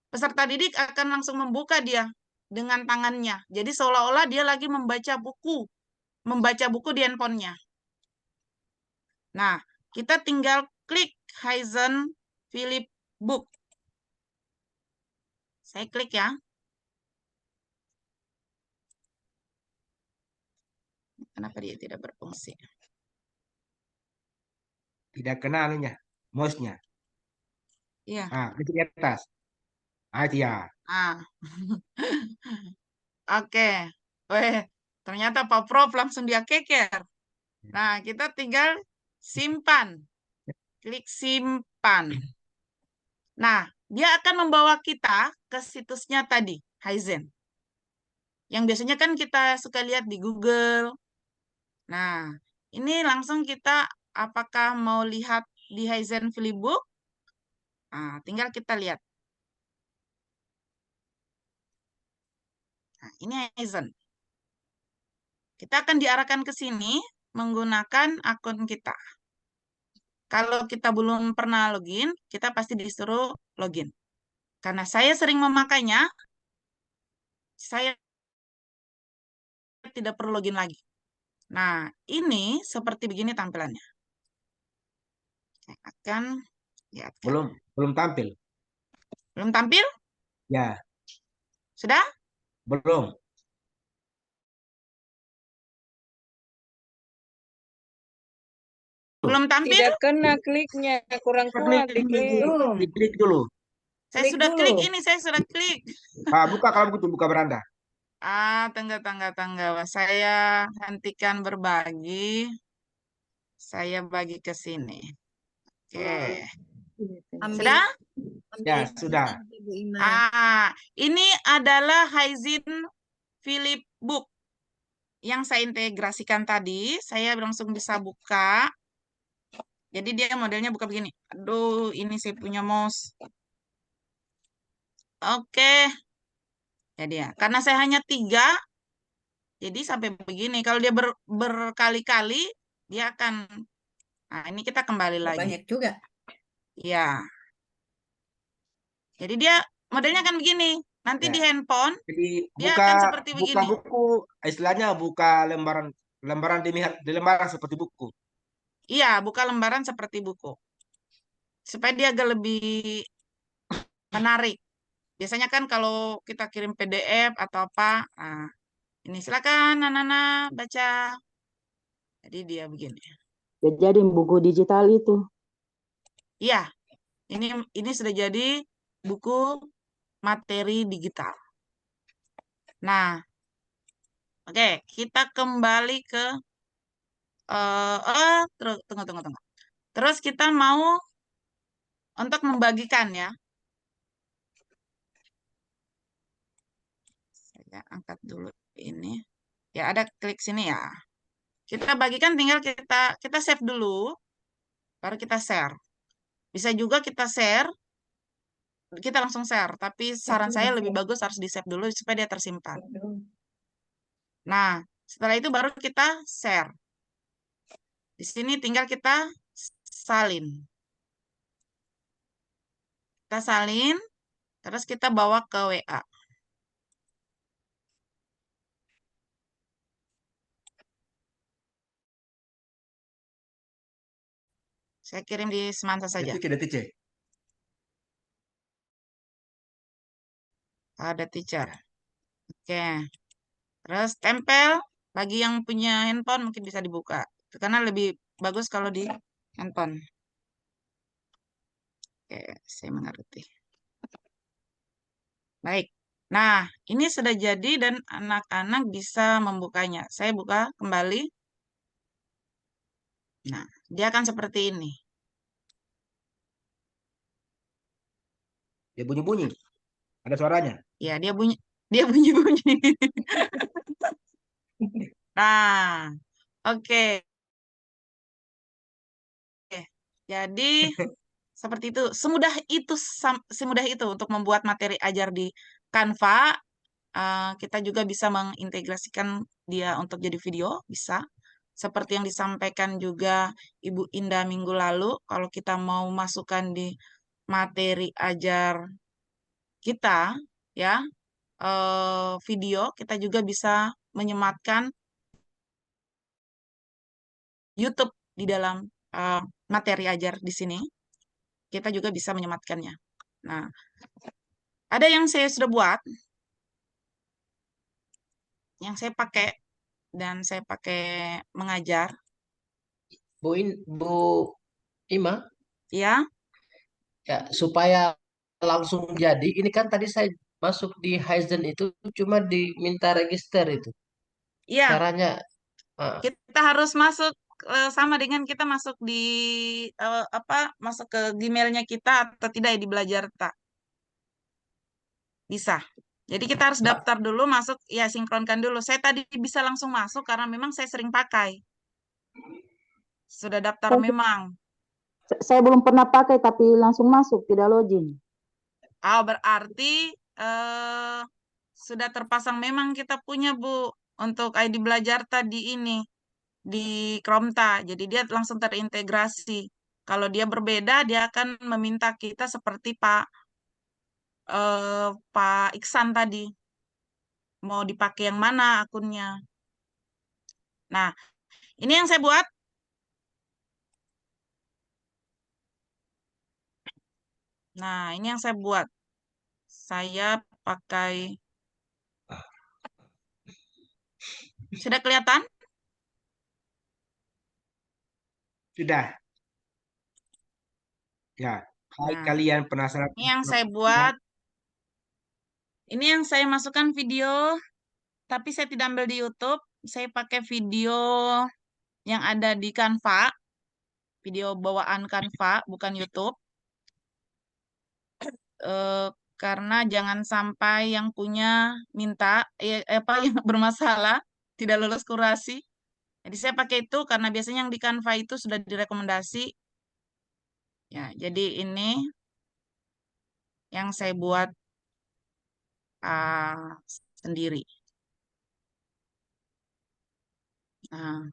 peserta didik akan langsung membuka dia dengan tangannya. Jadi seolah-olah dia lagi membaca buku di handphonenya. Nah, kita tinggal klik Haizen Philip Book. Saya klik ya. Kenapa dia tidak berfungsi? Tidak kena anunya, mouse-nya. Iya. Itu di atas. Itu ya. Oke. Weh, ternyata Pak Prof langsung dia keker. Nah, kita tinggal simpan. Klik simpan. Nah, dia akan membawa kita ke situsnya tadi, Haizen. Yang biasanya kan kita suka lihat di Google. Nah, ini langsung kita apakah mau lihat di Haizen Philip Book? Nah, tinggal kita lihat. Nah, ini Haizen. Kita akan diarahkan ke sini menggunakan akun kita. Kalau kita belum pernah login, kita pasti disuruh login. Karena saya sering memakainya, saya tidak perlu login lagi. Nah, ini seperti begini tampilannya. Saya akan lihatkan. Belum tampil. Belum tampil? Ya. Sudah? Belum. Belum tampil? Tidak kena kliknya, kurang kuat diklik. Diklik dulu. Saya sudah klik ini, saya sudah klik. Buka kalau begitu, buka beranda. Tangga. Saya hentikan berbagi. Saya bagi ke sini. Oke. Sudah? Ya, sudah. Bu Ima. Ini adalah Haizen Philip Book yang saya integrasikan tadi. Saya langsung bisa buka. Jadi dia modelnya buka begini. Aduh, ini saya punya mouse. Oke. Jadi ya, karena saya hanya 3, jadi sampai begini. Kalau dia berkali-kali, dia akan. Nah, ini kita kembali lagi. Banyak juga. Ya. Jadi dia modelnya kan begini. Nanti di handphone, Jadi dia akan seperti buka begini. buku, istilahnya buka lembaran demi lembaran seperti buku. Iya, buka lembaran seperti buku. Supaya dia agak lebih menarik. Biasanya kan kalau kita kirim PDF atau apa, nah, ini silakan anak-anak baca. Jadi dia begini. Jadi buku digital itu. Iya, ini sudah jadi buku materi digital. Nah, oke, kita kembali ke tunggu. Terus kita mau untuk membagikan ya. Saya angkat dulu ini. Ya, ada klik sini ya. Kita bagikan tinggal kita save dulu, baru kita share. Bisa juga kita share, kita langsung share. Tapi saran saya lebih bagus harus di-save dulu supaya dia tersimpan. Nah, setelah itu baru kita share. Di sini tinggal kita salin. Kita salin, terus kita bawa ke WA. Saya kirim di Semanta saja. Detik. Ada teacher. Oke. Terus tempel. Bagi yang punya handphone mungkin bisa dibuka. Karena lebih bagus kalau di handphone. Oke, saya mengerti. Baik. Nah, ini sudah jadi dan anak-anak bisa membukanya. Saya buka kembali. Nah, dia akan seperti ini. Dia bunyi-bunyi. Ada suaranya. Ya, dia bunyi. Dia bunyi-bunyi. Nah, oke. Jadi seperti itu. Semudah itu untuk membuat materi ajar di Canva. Kita juga bisa mengintegrasikan dia untuk jadi video, bisa. Seperti yang disampaikan juga Ibu Indah minggu lalu, kalau kita mau masukkan di materi ajar kita, ya, video, kita juga bisa menyematkan YouTube di dalam materi ajar di sini. Kita juga bisa menyematkannya. Nah, ada yang saya sudah buat, yang saya pakai dan saya pakai mengajar, Bu Ima, ya. ya supaya langsung jadi. Ini kan tadi saya masuk di Haizen itu cuma diminta register itu. Iya, Caranya kita harus masuk sama dengan kita masuk di masuk ke Gmail-nya kita atau tidak di Belajarta. Bisa. Jadi kita harus daftar dulu, masuk, ya sinkronkan dulu. Saya tadi bisa langsung masuk karena memang saya sering pakai. Sudah daftar memang. Saya belum pernah pakai tapi langsung masuk, tidak login. Berarti sudah terpasang memang kita punya, Bu, untuk ID Belajarta di ini, di Chrometa. Jadi dia langsung terintegrasi. Kalau dia berbeda, dia akan meminta kita seperti Pak Iksan tadi. Mau dipakai yang mana akunnya. Nah, ini yang saya buat. Nah, ini yang saya buat. Saya pakai... Sudah kelihatan? Sudah. Ya. Hai Nah, kalian penasaran? ini yang saya buat. Ini yang saya masukkan video, tapi saya tidak ambil di YouTube. Saya pakai video yang ada di Canva. Video bawaan Canva, bukan YouTube. Karena jangan sampai yang punya minta, yang bermasalah, tidak lulus kurasi. Jadi saya pakai itu karena biasanya yang di Canva itu sudah direkomendasi. Ya, jadi ini yang saya buat sendiri. Nah,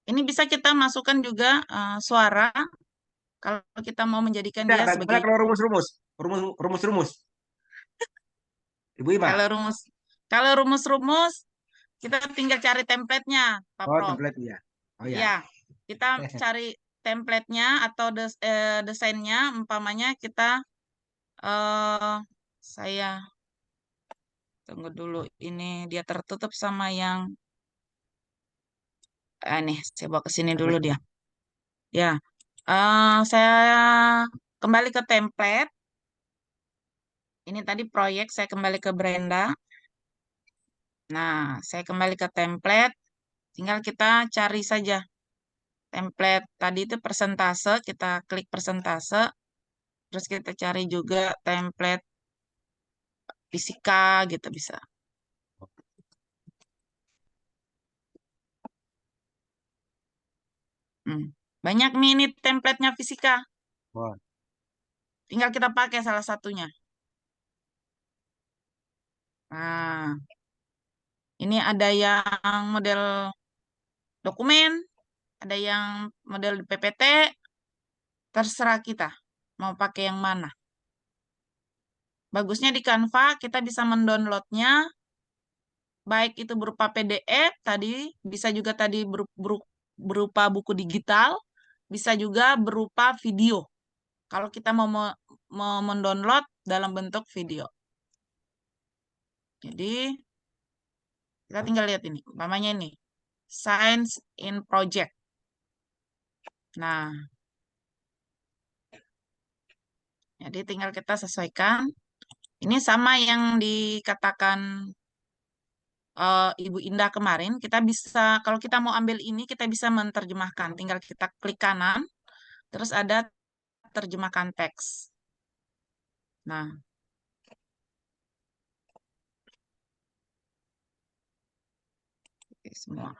ini bisa kita masukkan juga suara kalau kita mau menjadikan dia sebagai... Kalau rumus-rumus. Ibu Ima. Kalau rumus-rumus, kita tinggal cari template-nya, Pak Prof. Template ya. Oh ya. Ya, kita cari template-nya atau desainnya, umpamanya kita, saya tunggu dulu, ini dia tertutup sama yang, nih, saya bawa ke sini dulu dia. Ya, saya kembali ke template. Ini tadi proyek, saya kembali ke Brenda. Nah, saya kembali ke template, tinggal kita cari saja. Template tadi itu persentase, kita klik persentase, terus kita cari juga template fisika gitu bisa. Banyak nih ini template-nya fisika. Tinggal kita pakai salah satunya. Nah, ini ada yang model dokumen, ada yang model PPT, terserah kita mau pakai yang mana. Bagusnya di Canva kita bisa mendownloadnya, baik itu berupa PDF tadi, bisa juga tadi berupa buku digital, bisa juga berupa video. Kalau kita mau mendownload dalam bentuk video. Jadi, kita tinggal lihat ini. Umpamanya ini, Science in Project. Nah, jadi tinggal kita sesuaikan. Ini sama yang dikatakan Ibu Indah kemarin, kita bisa, kalau kita mau ambil ini, kita bisa menerjemahkan. Tinggal kita klik kanan, terus ada terjemahkan teks. Nah, semua.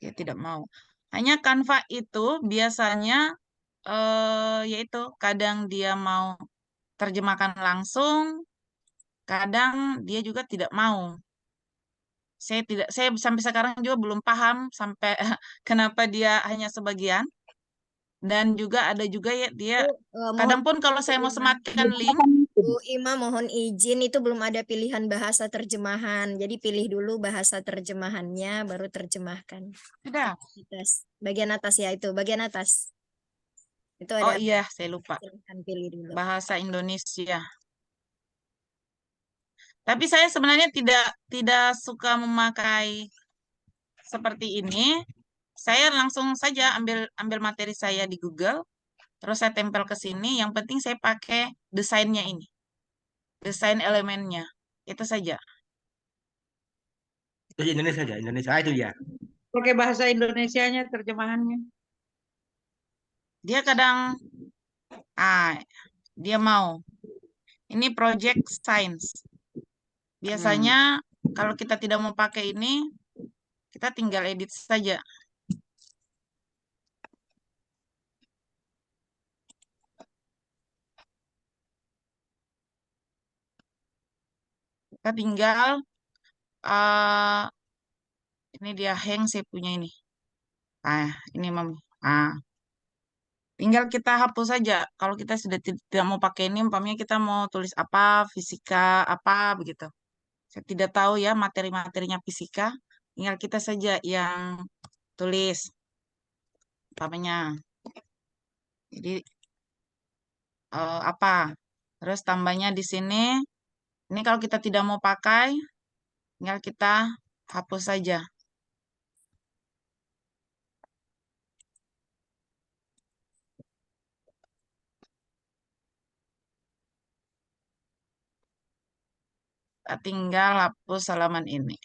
Dia tidak mau. Hanya Canva itu biasanya yaitu kadang dia mau terjemahkan langsung, kadang dia juga tidak mau. Saya sampai sekarang juga belum paham sampai kenapa dia hanya sebagian. Dan juga ada juga ya dia kadang pun kalau saya mau sematkan link, Bu Ima mohon izin, itu belum ada pilihan bahasa terjemahan. Jadi pilih dulu bahasa terjemahannya, baru terjemahkan. sudah. Bagian atas ya, itu bagian atas. Itu Oh ada, iya, saya lupa. silahkan pilih dulu. Bahasa Indonesia. Tapi saya sebenarnya tidak suka memakai seperti ini. Saya langsung saja ambil materi saya di Google, terus saya tempel ke sini. Yang penting saya pakai desainnya ini, desain elemennya, itu saja. Itu Indonesia aja, Indonesia itu ya. Pakai bahasa Indonesianya terjemahannya. Dia kadang, dia mau. Ini project science. Biasanya kalau kita tidak mau pakai ini, kita tinggal edit saja. Kita tinggal, ini dia hang saya punya ini. Ini Mami. Tinggal kita hapus saja. Kalau kita sudah tidak mau pakai ini, umpamanya kita mau tulis apa, fisika, apa, begitu. Saya tidak tahu ya materi-materinya fisika. Tinggal kita saja yang tulis. Umpamanya. Jadi, apa. Terus tambahnya di sini. Ini kalau kita tidak mau pakai, tinggal kita hapus saja. Kita tinggal hapus halaman ini.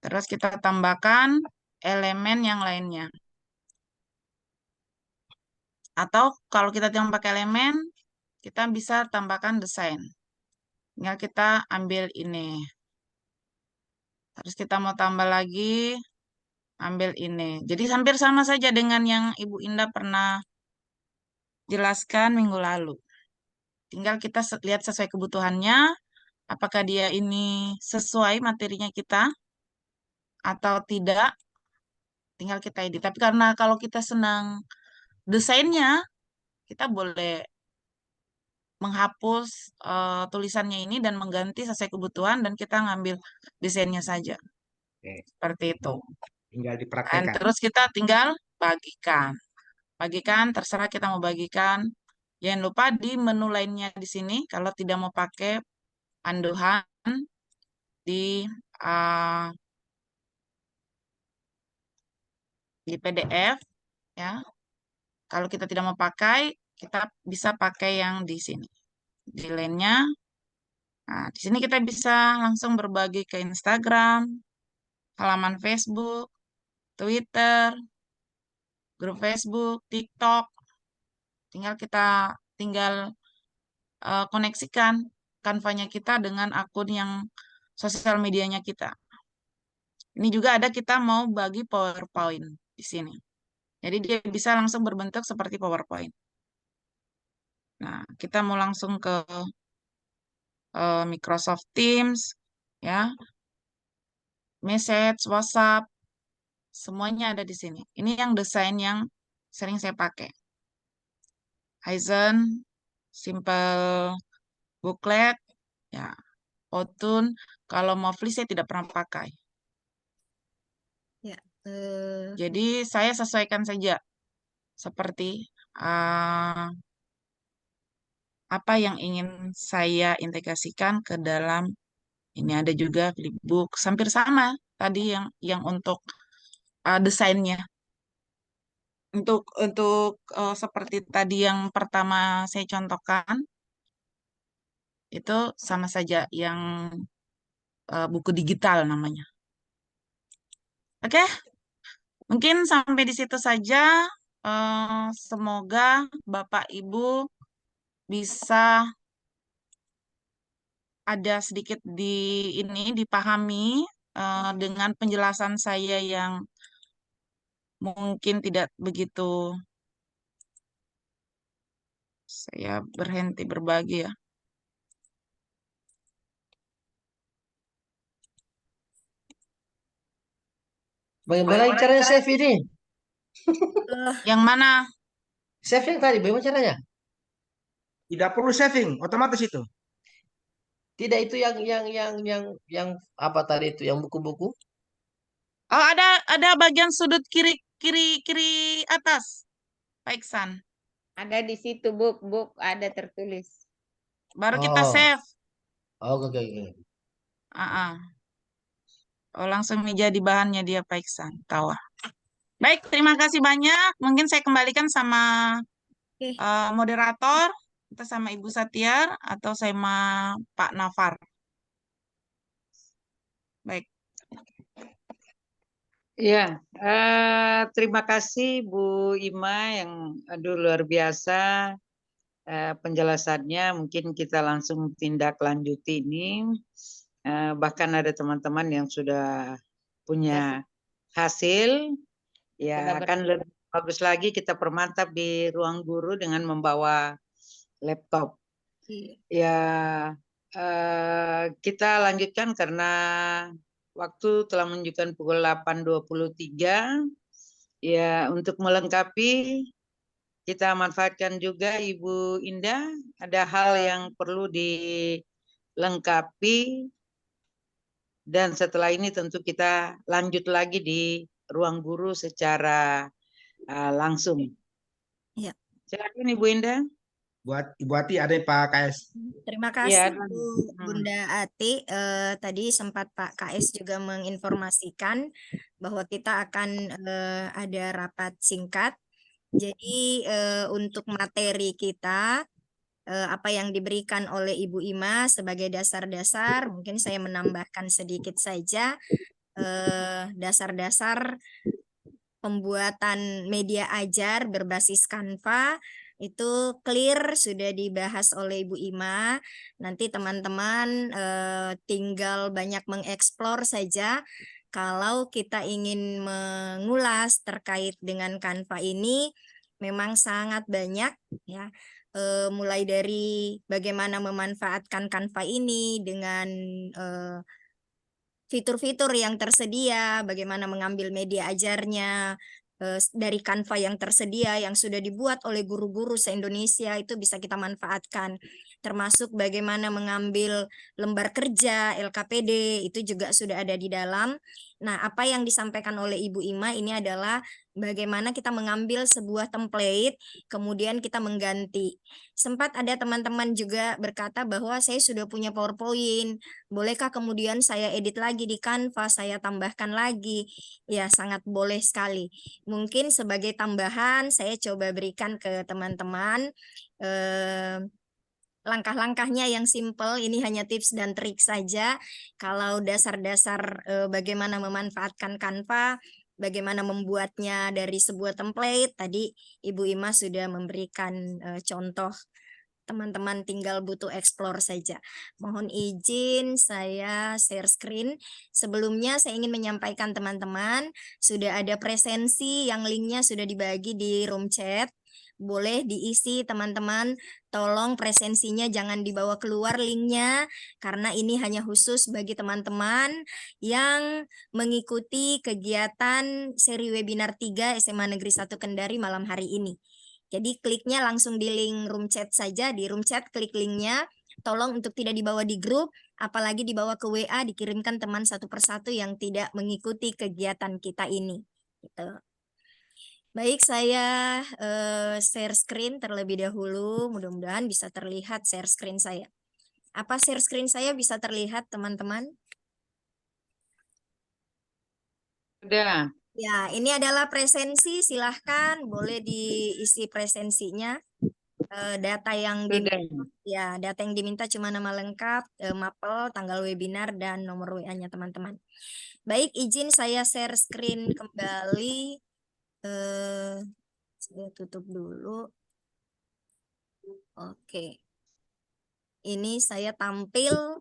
Terus kita tambahkan elemen yang lainnya. Atau kalau kita tidak pakai elemen, kita bisa tambahkan desain. Tinggal kita ambil ini. Terus kita mau tambah lagi, ambil ini. Jadi hampir sama saja dengan yang Ibu Indah pernah jelaskan minggu lalu. Tinggal kita lihat sesuai kebutuhannya, apakah dia ini sesuai materinya kita atau tidak, tinggal kita edit. Tapi karena kalau kita senang desainnya, kita boleh menghapus tulisannya ini dan mengganti sesuai kebutuhan dan kita ngambil desainnya saja. Oke. Seperti itu. Tinggal Dan dipraktekkan. terus kita tinggal bagikan. Bagikan, terserah kita mau bagikan. Jangan lupa di menu lainnya di sini, kalau tidak mau pakai anduhan uh, di PDF, ya. Kalau kita tidak mau pakai, kita bisa pakai yang di sini. Di lainnya, di sini kita bisa langsung berbagi ke Instagram, halaman Facebook, Twitter, grup Facebook, TikTok. Tinggal koneksikan Canva-nya kita dengan akun yang sosial medianya kita. Ini juga ada kita mau bagi PowerPoint di sini. Jadi dia bisa langsung berbentuk seperti PowerPoint. Nah, kita mau langsung ke Microsoft Teams, ya, message, WhatsApp, semuanya ada di sini. Ini yang desain yang sering saya pakai. Kaizen, Simple Booklet, ya, Outune. Kalau Movely saya tidak pernah pakai. Ya. Jadi saya sesuaikan saja seperti apa yang ingin saya integrasikan ke dalam ini. Ada juga flipbook, hampir sama tadi yang untuk desainnya. Untuk seperti tadi yang pertama saya contohkan, itu sama saja yang buku digital namanya. Oke, mungkin sampai di situ saja. Semoga Bapak Ibu bisa ada sedikit dipahami dengan penjelasan saya yang mungkin tidak begitu. Saya berhenti berbagi ya. Bagaimana caranya save ini? Yang mana? Save yang tadi, bagaimana caranya? Tidak perlu saving, otomatis itu. Tidak, itu yang apa tadi itu, yang buku-buku? Oh, ada bagian sudut kiri atas, Pak Iksan. Ada di situ, Buk, ada tertulis. Baru kita Oh, save. oke. Oh, langsung jadi bahannya dia Pak Iksan. Tahu. Baik, terima kasih banyak. Mungkin saya kembalikan sama Oke. moderator, atau sama Ibu Satyar, atau sama Pak Nafar. Baik. Ya, terima kasih Bu Ima yang luar biasa penjelasannya. Mungkin kita langsung tindak lanjuti ini. Bahkan ada teman-teman yang sudah punya hasil. Ya, akan lebih bagus lagi kita permantap di ruang guru dengan membawa laptop. Ya, kita lanjutkan karena waktu telah menunjukkan pukul 8.23. Ya, untuk melengkapi, kita manfaatkan juga Ibu Indah. Ada hal yang perlu dilengkapi. Dan setelah ini tentu kita lanjut lagi di ruang guru secara langsung. Ya. Silakan Ibu Indah. Buat Ibu Ati ada Pak KS. Terima Ya, kasih Bunda Ati. Tadi sempat Pak KS juga menginformasikan bahwa kita akan ada rapat singkat. Jadi untuk materi kita, apa yang diberikan oleh Ibu Ima sebagai dasar-dasar, mungkin saya menambahkan sedikit saja dasar-dasar pembuatan media ajar berbasis Canva. Itu clear, sudah dibahas oleh Ibu Ima. Nanti teman-teman tinggal banyak mengeksplor saja. Kalau kita ingin mengulas terkait dengan Canva ini, memang sangat banyak ya. Mulai dari bagaimana memanfaatkan Canva ini dengan fitur-fitur yang tersedia, bagaimana mengambil media ajarnya dari Canva yang tersedia, yang sudah dibuat oleh guru-guru se-Indonesia, itu bisa kita manfaatkan. Termasuk bagaimana mengambil lembar kerja, LKPD, itu juga sudah ada di dalam. Nah, apa yang disampaikan oleh Ibu Ima ini adalah bagaimana kita mengambil sebuah template, kemudian kita mengganti. Sempat ada teman-teman juga berkata bahwa saya sudah punya PowerPoint, bolehkah kemudian saya edit lagi di Canva, saya tambahkan lagi? Ya, sangat boleh sekali. Mungkin sebagai tambahan, saya coba berikan ke teman-teman langkah-langkahnya yang simple. Ini hanya tips dan trik saja. Kalau dasar-dasar bagaimana memanfaatkan Canva, bagaimana membuatnya dari sebuah template, tadi Ibu Ima sudah memberikan contoh. Teman-teman tinggal butuh explore saja. Mohon izin saya share screen. Sebelumnya saya ingin menyampaikan teman-teman, sudah ada presensi yang linknya sudah dibagi di room chat. Boleh diisi teman-teman, tolong presensinya jangan dibawa keluar linknya, karena ini hanya khusus bagi teman-teman yang mengikuti kegiatan seri webinar 3 SMA Negeri 1 Kendari malam hari ini. Jadi kliknya langsung di link room chat saja, di room chat klik linknya, tolong untuk tidak dibawa di grup, apalagi dibawa ke WA, dikirimkan teman satu persatu yang tidak mengikuti kegiatan kita ini. Gitu. Baik, saya share screen terlebih dahulu, mudah-mudahan bisa terlihat share screen saya. Apa share screen saya bisa terlihat teman-teman? Sudah. Ya, ini adalah presensi, silahkan boleh diisi presensinya. Data yang diminta, ya, data yang diminta cuma nama lengkap, mapel, tanggal webinar, dan nomor WA-nya teman-teman. Baik, izin saya share screen kembali. Saya tutup dulu. Oke. Ini saya tampil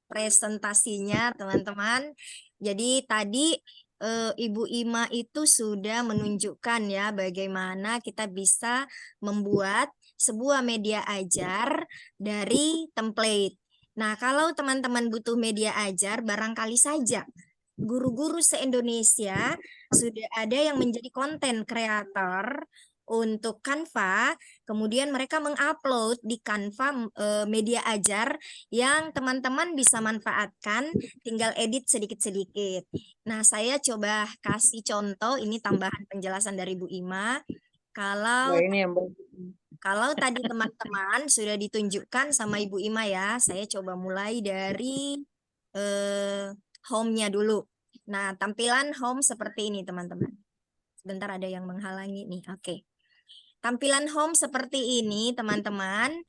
presentasinya, teman-teman. Jadi tadi Ibu Ima itu sudah menunjukkan ya bagaimana kita bisa membuat sebuah media ajar dari template. Nah, kalau teman-teman butuh media ajar, barangkali saja guru-guru se-Indonesia sudah ada yang menjadi konten kreator untuk Canva, kemudian mereka mengupload di Canva media ajar yang teman-teman bisa manfaatkan, tinggal edit sedikit-sedikit. Nah, saya coba kasih contoh, ini tambahan penjelasan dari Bu Ima. Wah, ini yang Kalau tadi teman-teman sudah ditunjukkan sama Ibu Ima ya, saya coba mulai dari home-nya dulu. Nah, tampilan home seperti ini, teman-teman. Sebentar ada yang menghalangi nih. Oke. Tampilan home seperti ini, teman-teman.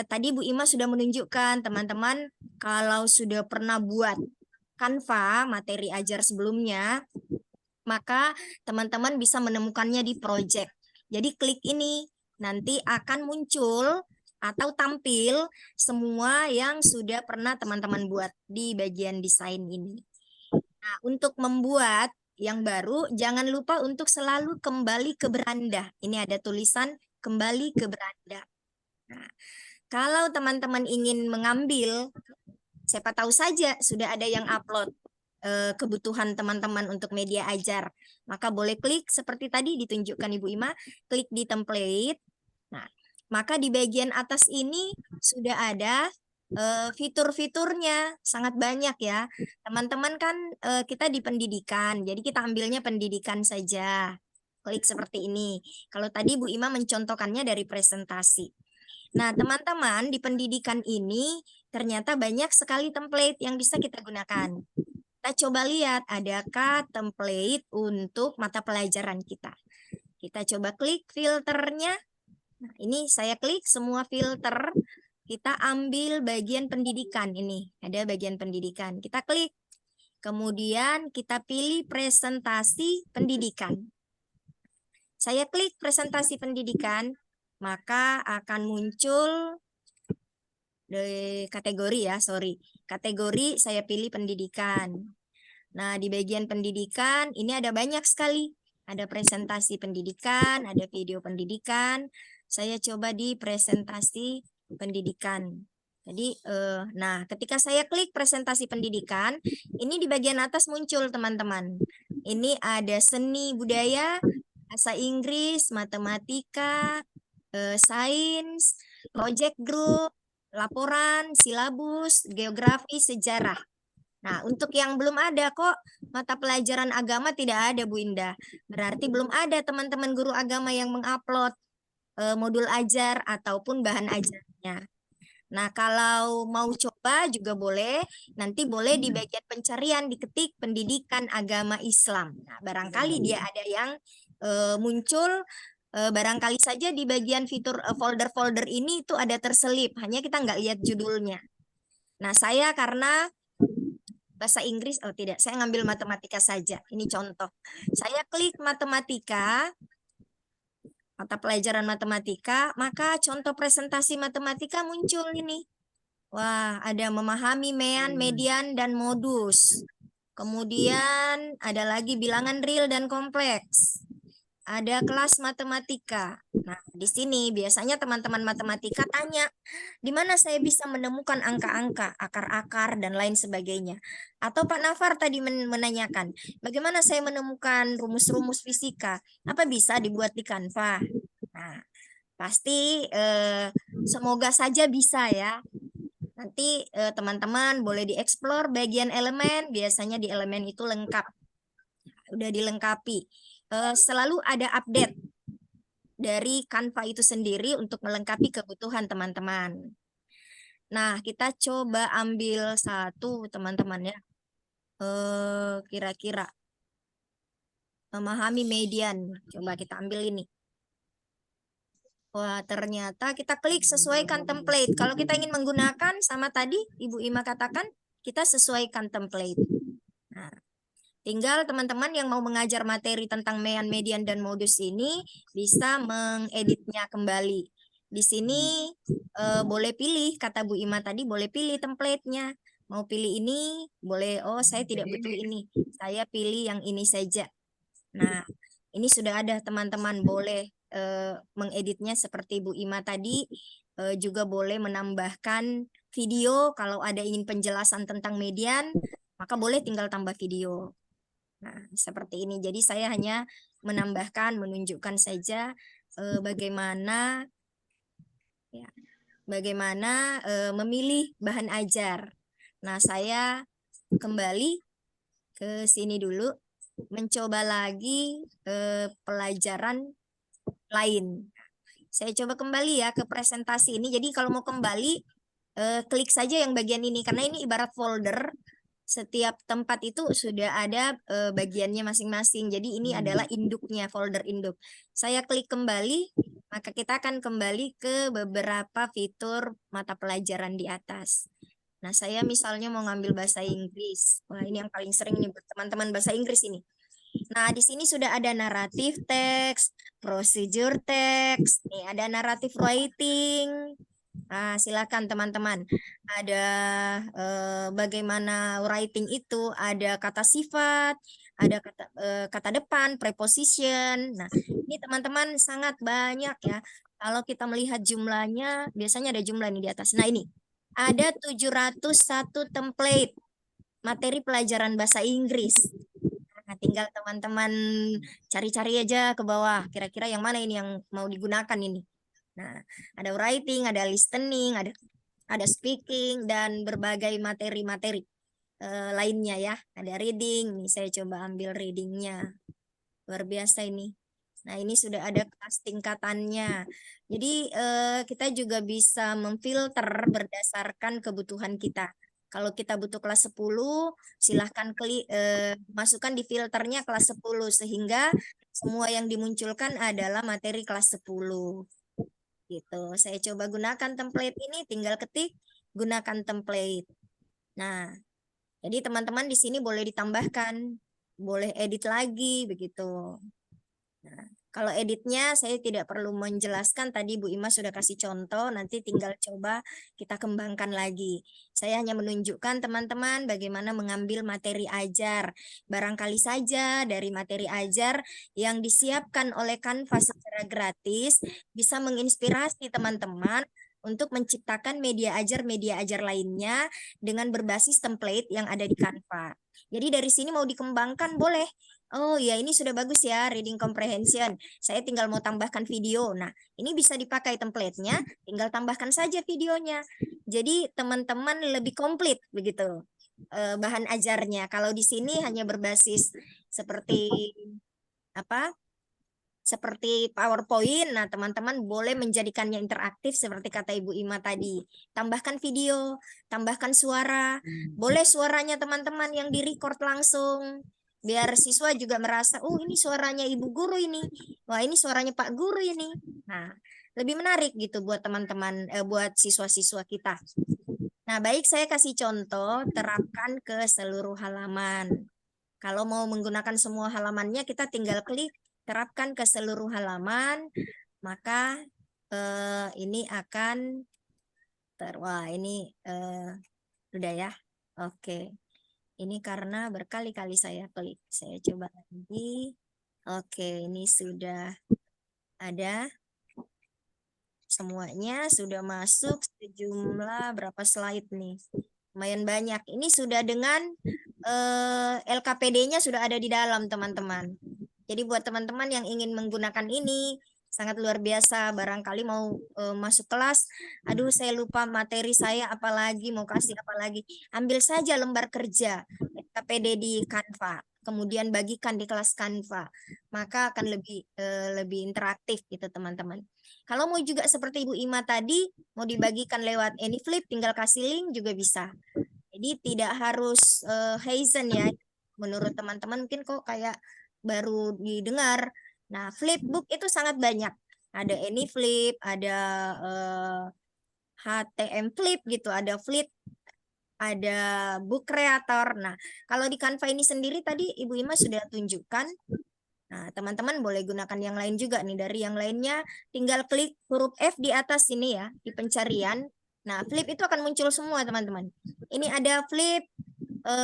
Tadi Bu Ima sudah menunjukkan, teman-teman, kalau sudah pernah buat Canva, materi ajar sebelumnya, maka teman-teman bisa menemukannya di project. Jadi klik ini, nanti akan muncul atau tampil semua yang sudah pernah teman-teman buat di bagian desain ini. Nah, untuk membuat yang baru, jangan lupa untuk selalu kembali ke beranda. Ini ada tulisan kembali ke beranda. Nah, kalau teman-teman ingin mengambil, siapa tahu saja sudah ada yang upload kebutuhan teman-teman untuk media ajar, maka boleh klik seperti tadi ditunjukkan Ibu Ima, klik di template. Nah, maka di bagian atas ini sudah ada fitur-fiturnya, sangat banyak ya. Teman-teman kan kita di pendidikan, jadi kita ambilnya pendidikan saja. Klik seperti ini. Kalau tadi Bu Ima mencontohkannya dari presentasi. Nah, teman-teman di pendidikan ini ternyata banyak sekali template yang bisa kita gunakan. Kita coba lihat, adakah template untuk mata pelajaran kita. Kita coba klik filternya. Nah, ini saya klik semua filter. Kita ambil bagian pendidikan ini. Ada bagian pendidikan. Kita klik. Kemudian kita pilih presentasi pendidikan. Saya klik presentasi pendidikan, maka akan muncul kategori ya, kategori saya pilih pendidikan. Nah, di bagian pendidikan ini ada banyak sekali. Ada presentasi pendidikan, ada video pendidikan. Saya coba di presentasi pendidikan. Jadi, nah ketika saya klik presentasi pendidikan, ini di bagian atas muncul teman-teman. Ini ada seni budaya, bahasa Inggris, matematika, sains, project group, laporan, silabus, geografi, sejarah. Nah, untuk yang belum ada kok mata pelajaran agama tidak ada Bu Indah. Berarti belum ada teman-teman guru agama yang mengupload modul ajar ataupun bahan ajarnya. Nah, kalau mau coba juga boleh, nanti boleh di bagian pencarian diketik pendidikan agama Islam. Nah, barangkali dia ada yang muncul. Barangkali saja di bagian fitur folder-folder ini itu ada terselip, hanya kita nggak lihat judulnya. Nah, saya karena bahasa Inggris, oh tidak, saya ngambil matematika saja. Ini contoh. Saya klik matematika, mata pelajaran matematika, maka contoh presentasi matematika muncul ini. Wah, ada memahami mean, median, dan modus. Kemudian ada lagi bilangan real dan kompleks. Ada kelas matematika. Nah, di sini biasanya teman-teman matematika tanya, di mana saya bisa menemukan angka-angka, akar-akar, dan lain sebagainya. Atau Pak Nafar tadi menanyakan, bagaimana saya menemukan rumus-rumus fisika? Apa bisa dibuat di Canva? Nah, pasti semoga saja bisa ya. Nanti teman-teman boleh dieksplor bagian elemen, biasanya di elemen itu lengkap. Udah dilengkapi. Selalu ada update dari Canva itu sendiri untuk melengkapi kebutuhan teman-teman. Nah, kita coba ambil satu teman-teman ya. Kira-kira memahami median. Coba kita ambil ini. Wah, ternyata kita klik sesuaikan template. Kalau kita ingin menggunakan sama tadi Ibu Ima katakan, kita sesuaikan template. Nah, tinggal teman-teman yang mau mengajar materi tentang mean, median, dan modus ini bisa mengeditnya kembali. Di sini boleh pilih, kata Bu Ima tadi, boleh pilih template-nya. Mau pilih ini, boleh, oh saya tidak butuh ini, saya pilih yang ini saja. Nah, ini sudah ada teman-teman, boleh mengeditnya seperti Bu Ima tadi, juga boleh menambahkan video, kalau ada ingin penjelasan tentang median, maka boleh tinggal tambah video. Nah, seperti ini. Jadi saya hanya menambahkan, menunjukkan saja bagaimana ya, bagaimana memilih bahan ajar. Nah, saya kembali ke sini dulu, mencoba lagi pelajaran lain. Saya coba kembali ya ke presentasi ini. Jadi kalau mau kembali, klik saja yang bagian ini, karena ini ibarat folder. Setiap tempat itu sudah ada bagiannya masing-masing. Jadi ini adalah induknya, folder induk. Saya klik kembali, maka kita akan kembali ke beberapa fitur mata pelajaran di atas. Nah, saya misalnya mau ngambil bahasa Inggris. Wah, ini yang paling sering nih buat teman-teman bahasa Inggris ini. Nah, di sini sudah ada naratif teks, procedure teks, nih ada naratif writing. Nah, silakan teman-teman. Ada bagaimana writing itu, ada kata sifat, ada kata depan, preposition. Nah, ini teman-teman sangat banyak ya. Kalau kita melihat jumlahnya, biasanya ada jumlah nih di atas. Nah, ini ada 701 template materi pelajaran bahasa Inggris. Nah, tinggal teman-teman cari-cari aja ke bawah. Kira-kira yang mana ini yang mau digunakan ini. Nah, ada writing, ada listening, ada speaking, dan berbagai materi-materi lainnya ya. Ada reading, nih saya coba ambil readingnya. Luar biasa ini. Nah, ini sudah ada kelas tingkatannya. Jadi kita juga bisa memfilter berdasarkan kebutuhan kita. Kalau kita butuh kelas 10, silahkan masukkan di filternya kelas 10, sehingga semua yang dimunculkan adalah materi kelas 10. Gitu. Saya coba gunakan template ini, tinggal ketik gunakan template. Nah, jadi teman-teman di sini boleh ditambahkan, boleh edit lagi begitu. Nah, kalau editnya saya tidak perlu menjelaskan, tadi Bu Ima sudah kasih contoh, nanti tinggal coba kita kembangkan lagi. Saya hanya menunjukkan teman-teman bagaimana mengambil materi ajar. Barangkali saja dari materi ajar yang disiapkan oleh Canva secara gratis bisa menginspirasi teman-teman untuk menciptakan media ajar lainnya dengan berbasis template yang ada di Canva. Jadi dari sini mau dikembangkan boleh. Oh ya, ini sudah bagus ya, reading comprehension. Saya tinggal mau tambahkan video. Nah, ini bisa dipakai template-nya, tinggal tambahkan saja videonya. Jadi teman-teman lebih komplit begitu bahan ajarnya. Kalau di sini hanya berbasis seperti apa? Seperti PowerPoint. Nah, teman-teman boleh menjadikannya interaktif seperti kata Ibu Ima tadi. Tambahkan video, tambahkan suara. Boleh suaranya teman-teman yang di-record langsung. Biar siswa juga merasa, oh ini suaranya ibu guru ini. Wah, ini suaranya Pak Guru ini. Nah, lebih menarik gitu buat teman-teman, buat siswa-siswa kita. Nah, baik, saya kasih contoh, terapkan ke seluruh halaman. Kalau mau menggunakan semua halamannya, kita tinggal klik terapkan ke seluruh halaman, maka ini akan wah ini udah ya. Oke. Ini karena berkali-kali saya klik. Saya coba lagi. Oke, ini sudah ada. Semuanya sudah masuk sejumlah berapa slide nih? Lumayan banyak. Ini sudah dengan LKPD-nya sudah ada di dalam, teman-teman. Jadi buat teman-teman yang ingin menggunakan ini, sangat luar biasa. Barangkali mau masuk kelas, aduh saya lupa materi saya apalagi, mau kasih apalagi. Ambil saja lembar kerja LKPD di Canva, kemudian bagikan di kelas Canva. Maka akan lebih interaktif gitu teman-teman. Kalau mau juga seperti Ibu Ima tadi, mau dibagikan lewat AnyFlip, tinggal kasih link juga bisa. Jadi tidak harus Heyzen ya. Menurut teman-teman mungkin kok kayak baru didengar. Nah, Flipbook itu sangat banyak. Ada AnyFlip, ada HTM Flip gitu, ada Flip, ada Book Creator. Nah, kalau di Canva ini sendiri tadi Ibu Ima sudah tunjukkan Nah, teman-teman boleh gunakan yang lain juga nih. Dari yang lainnya tinggal klik huruf F di atas sini ya, di pencarian. Nah, flip itu akan muncul semua teman-teman. Ini ada flip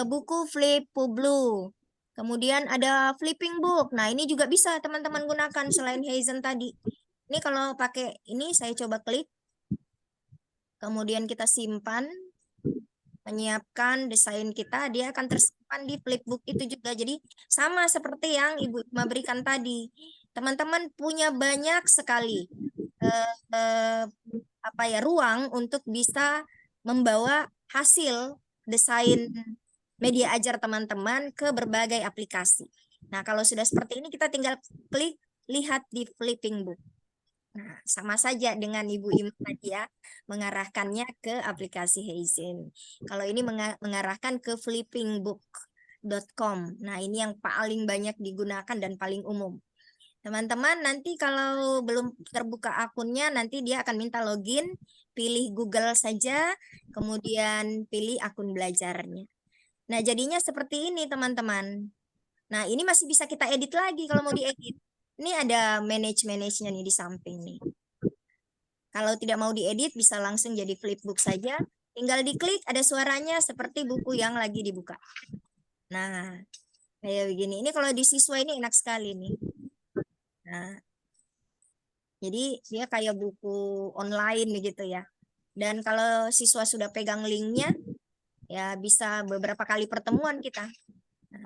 buku, flip Publu. Kemudian ada flipping book. Nah, ini juga bisa teman-teman gunakan selain Heizen tadi. Ini kalau pakai ini saya coba klik. Kemudian kita simpan. Menyiapkan desain kita, dia akan tersimpan di flipbook itu juga. Jadi sama seperti yang Ibu Ima berikan tadi. Teman-teman punya banyak sekali ruang untuk bisa membawa hasil desain media ajar teman-teman ke berbagai aplikasi. Nah, kalau sudah seperti ini kita tinggal klik lihat di flipping book. Nah, sama saja dengan Ibu Ima tadi ya, mengarahkannya ke aplikasi Heizen. Kalau ini mengarahkan ke flippingbook.com. Nah, ini yang paling banyak digunakan dan paling umum. Teman-teman, nanti kalau belum terbuka akunnya, nanti dia akan minta login, pilih Google saja, kemudian pilih akun belajarnya. Nah, jadinya seperti ini, teman-teman. Nah, ini masih bisa kita edit lagi kalau mau diedit. Ini ada manage-nya nih di samping nih. Kalau tidak mau diedit bisa langsung jadi flipbook saja. Tinggal diklik ada suaranya seperti buku yang lagi dibuka. Nah, kayak begini. Ini kalau di siswa ini enak sekali nih. Nah, jadi dia kayak buku online begitu ya. Dan kalau siswa sudah pegang linknya, ya bisa beberapa kali pertemuan kita. Nah,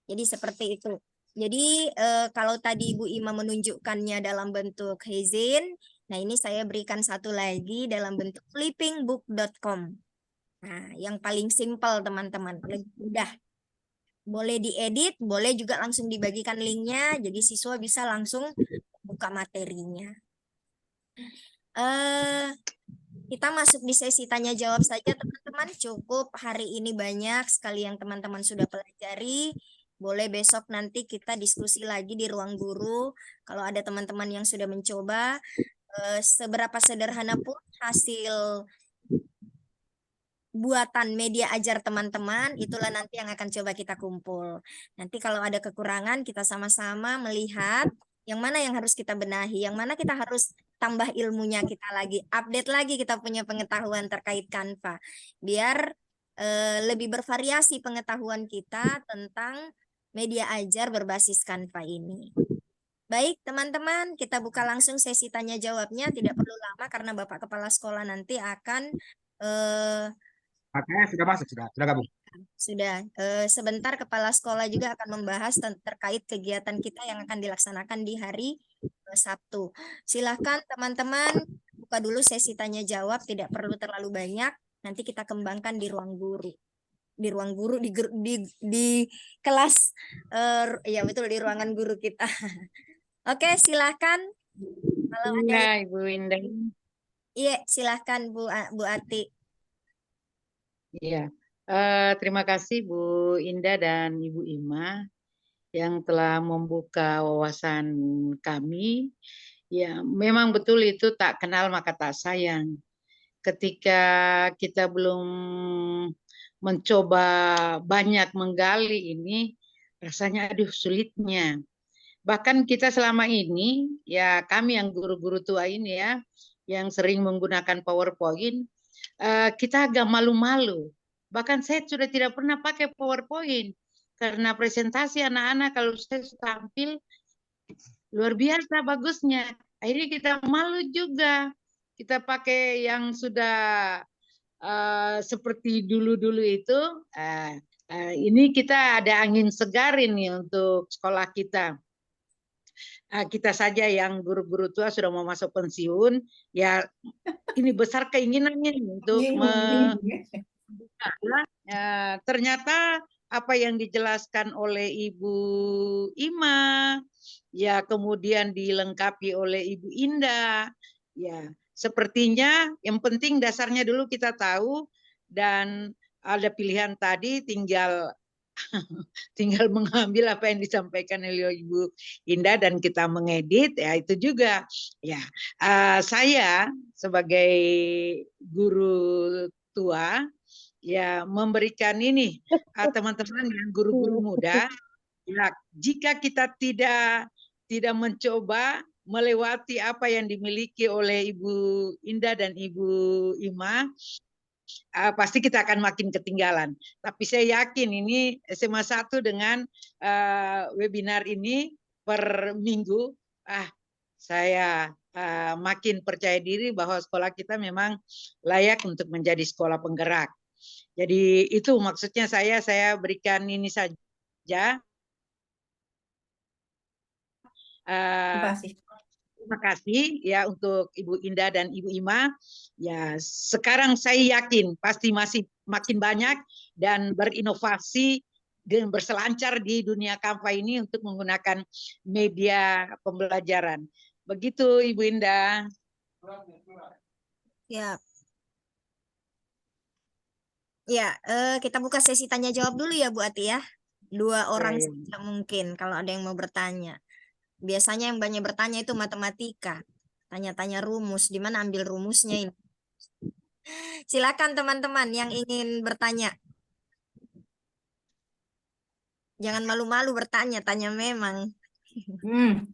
jadi seperti itu. Jadi kalau tadi Ibu Ima menunjukkannya dalam bentuk Heizen, nah ini saya berikan satu lagi dalam bentuk flippingbook.com. Nah, yang paling simpel teman-teman, lebih mudah. Boleh diedit, boleh juga langsung dibagikan linknya, jadi siswa bisa langsung buka materinya. Kita masuk di sesi tanya jawab saja teman-teman. Cukup hari ini banyak sekali yang teman-teman sudah pelajari. Boleh besok nanti kita diskusi lagi di ruang guru. Kalau ada teman-teman yang sudah mencoba, seberapa sederhana pun hasil buatan media ajar teman-teman, itulah nanti yang akan coba kita kumpul. Nanti kalau ada kekurangan, kita sama-sama melihat yang mana yang harus kita benahi, yang mana kita harus tambah ilmunya kita lagi, update lagi kita punya pengetahuan terkait Canva. Biar lebih bervariasi pengetahuan kita tentang media ajar berbasis Canva ini. Baik, teman-teman, kita buka langsung sesi tanya jawabnya. Tidak perlu lama karena Bapak Kepala Sekolah nanti akan Makanya sudah masuk, sudah gabung. sudah sebentar Kepala Sekolah juga akan membahas terkait kegiatan kita yang akan dilaksanakan di hari Sabtu. Silahkan teman-teman buka dulu sesi tanya jawab, tidak perlu terlalu banyak. Nanti kita kembangkan di ruang guru. Di ruang guru di kelas ya betul di ruangan guru kita. Oke, silahkan. Kalau ada Ibu Indah. iya, silahkan Bu Ati. Iya. Terima kasih Bu Indah dan Ibu Ima yang telah membuka wawasan kami. Ya, memang betul itu tak kenal maka tak sayang. Ketika kita belum mencoba banyak menggali ini, rasanya aduh sulitnya. Bahkan kita selama ini, ya kami yang guru-guru tua ini ya, yang sering menggunakan PowerPoint, kita agak malu-malu. Bahkan saya sudah tidak pernah pakai PowerPoint, karena presentasi anak-anak kalau saya tampil, luar biasa bagusnya. Akhirnya kita malu juga. Kita pakai yang sudah seperti dulu-dulu itu. Ini kita ada angin segar ini untuk sekolah kita. Kita saja yang guru-guru tua sudah mau masuk pensiun, ya ini besar keinginannya untuk ternyata apa yang dijelaskan oleh Ibu Ima, ya kemudian dilengkapi oleh Ibu Indah, ya sepertinya yang penting dasarnya dulu kita tahu dan ada pilihan tadi tinggal mengambil apa yang disampaikan oleh Ibu Indah dan kita mengedit ya itu juga ya saya sebagai guru tua ya memberikan ini teman-teman yang guru-guru muda Ya, jika kita tidak mencoba melewati apa yang dimiliki oleh Ibu Indah dan Ibu Ima, pasti kita akan makin ketinggalan. Tapi saya yakin ini SMA 1 dengan webinar ini per minggu, saya makin percaya diri bahwa sekolah kita memang layak untuk menjadi sekolah penggerak. Jadi itu maksudnya saya berikan ini saja. Terima kasih ya untuk Ibu Indah dan Ibu Ima. Ya, sekarang saya yakin pasti masih makin banyak dan berinovasi dan berselancar di dunia Canva ini untuk menggunakan media pembelajaran. Begitu Ibu Indah. Ya. Ya, kita buka sesi tanya jawab dulu ya Bu Ati ya. 2 orang saja mungkin kalau ada yang mau bertanya. Biasanya yang banyak bertanya itu matematika. Tanya-tanya rumus, di mana ambil rumusnya ini. Silakan teman-teman yang ingin bertanya. Jangan malu-malu bertanya, tanya memang.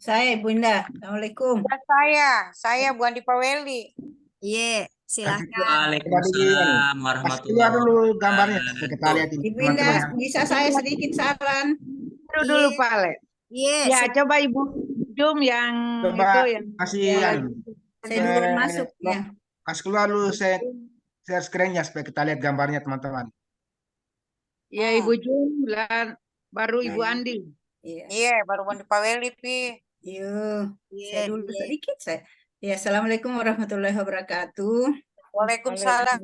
Saya Ibu Indah. Assalamualaikum. Ya, saya Bu Andi Paweli. Iya, silakan. Waalaikumsalam warahmatullahi Keluar dulu gambarnya. wabarakatuh. Kita lihat ini Ibu teman-teman Indah, yang bisa saya sedikit saran? Dulu Pak Ale. Iya, Ya, coba Ibu Jum yang coba itu yang kasih Saya duluan masuk ya. kasih keluar dulu share screen-nya supaya kita lihat gambarnya teman-teman. ya Ibu Jum dan baru Ibu Andi. Iya, baru Bu Andi Paweli, Pi. Yuk, Iya, saya dulu iya. sedikit saya. Ya, Assalamualaikum warahmatullahi wabarakatuh. Waalaikumsalam.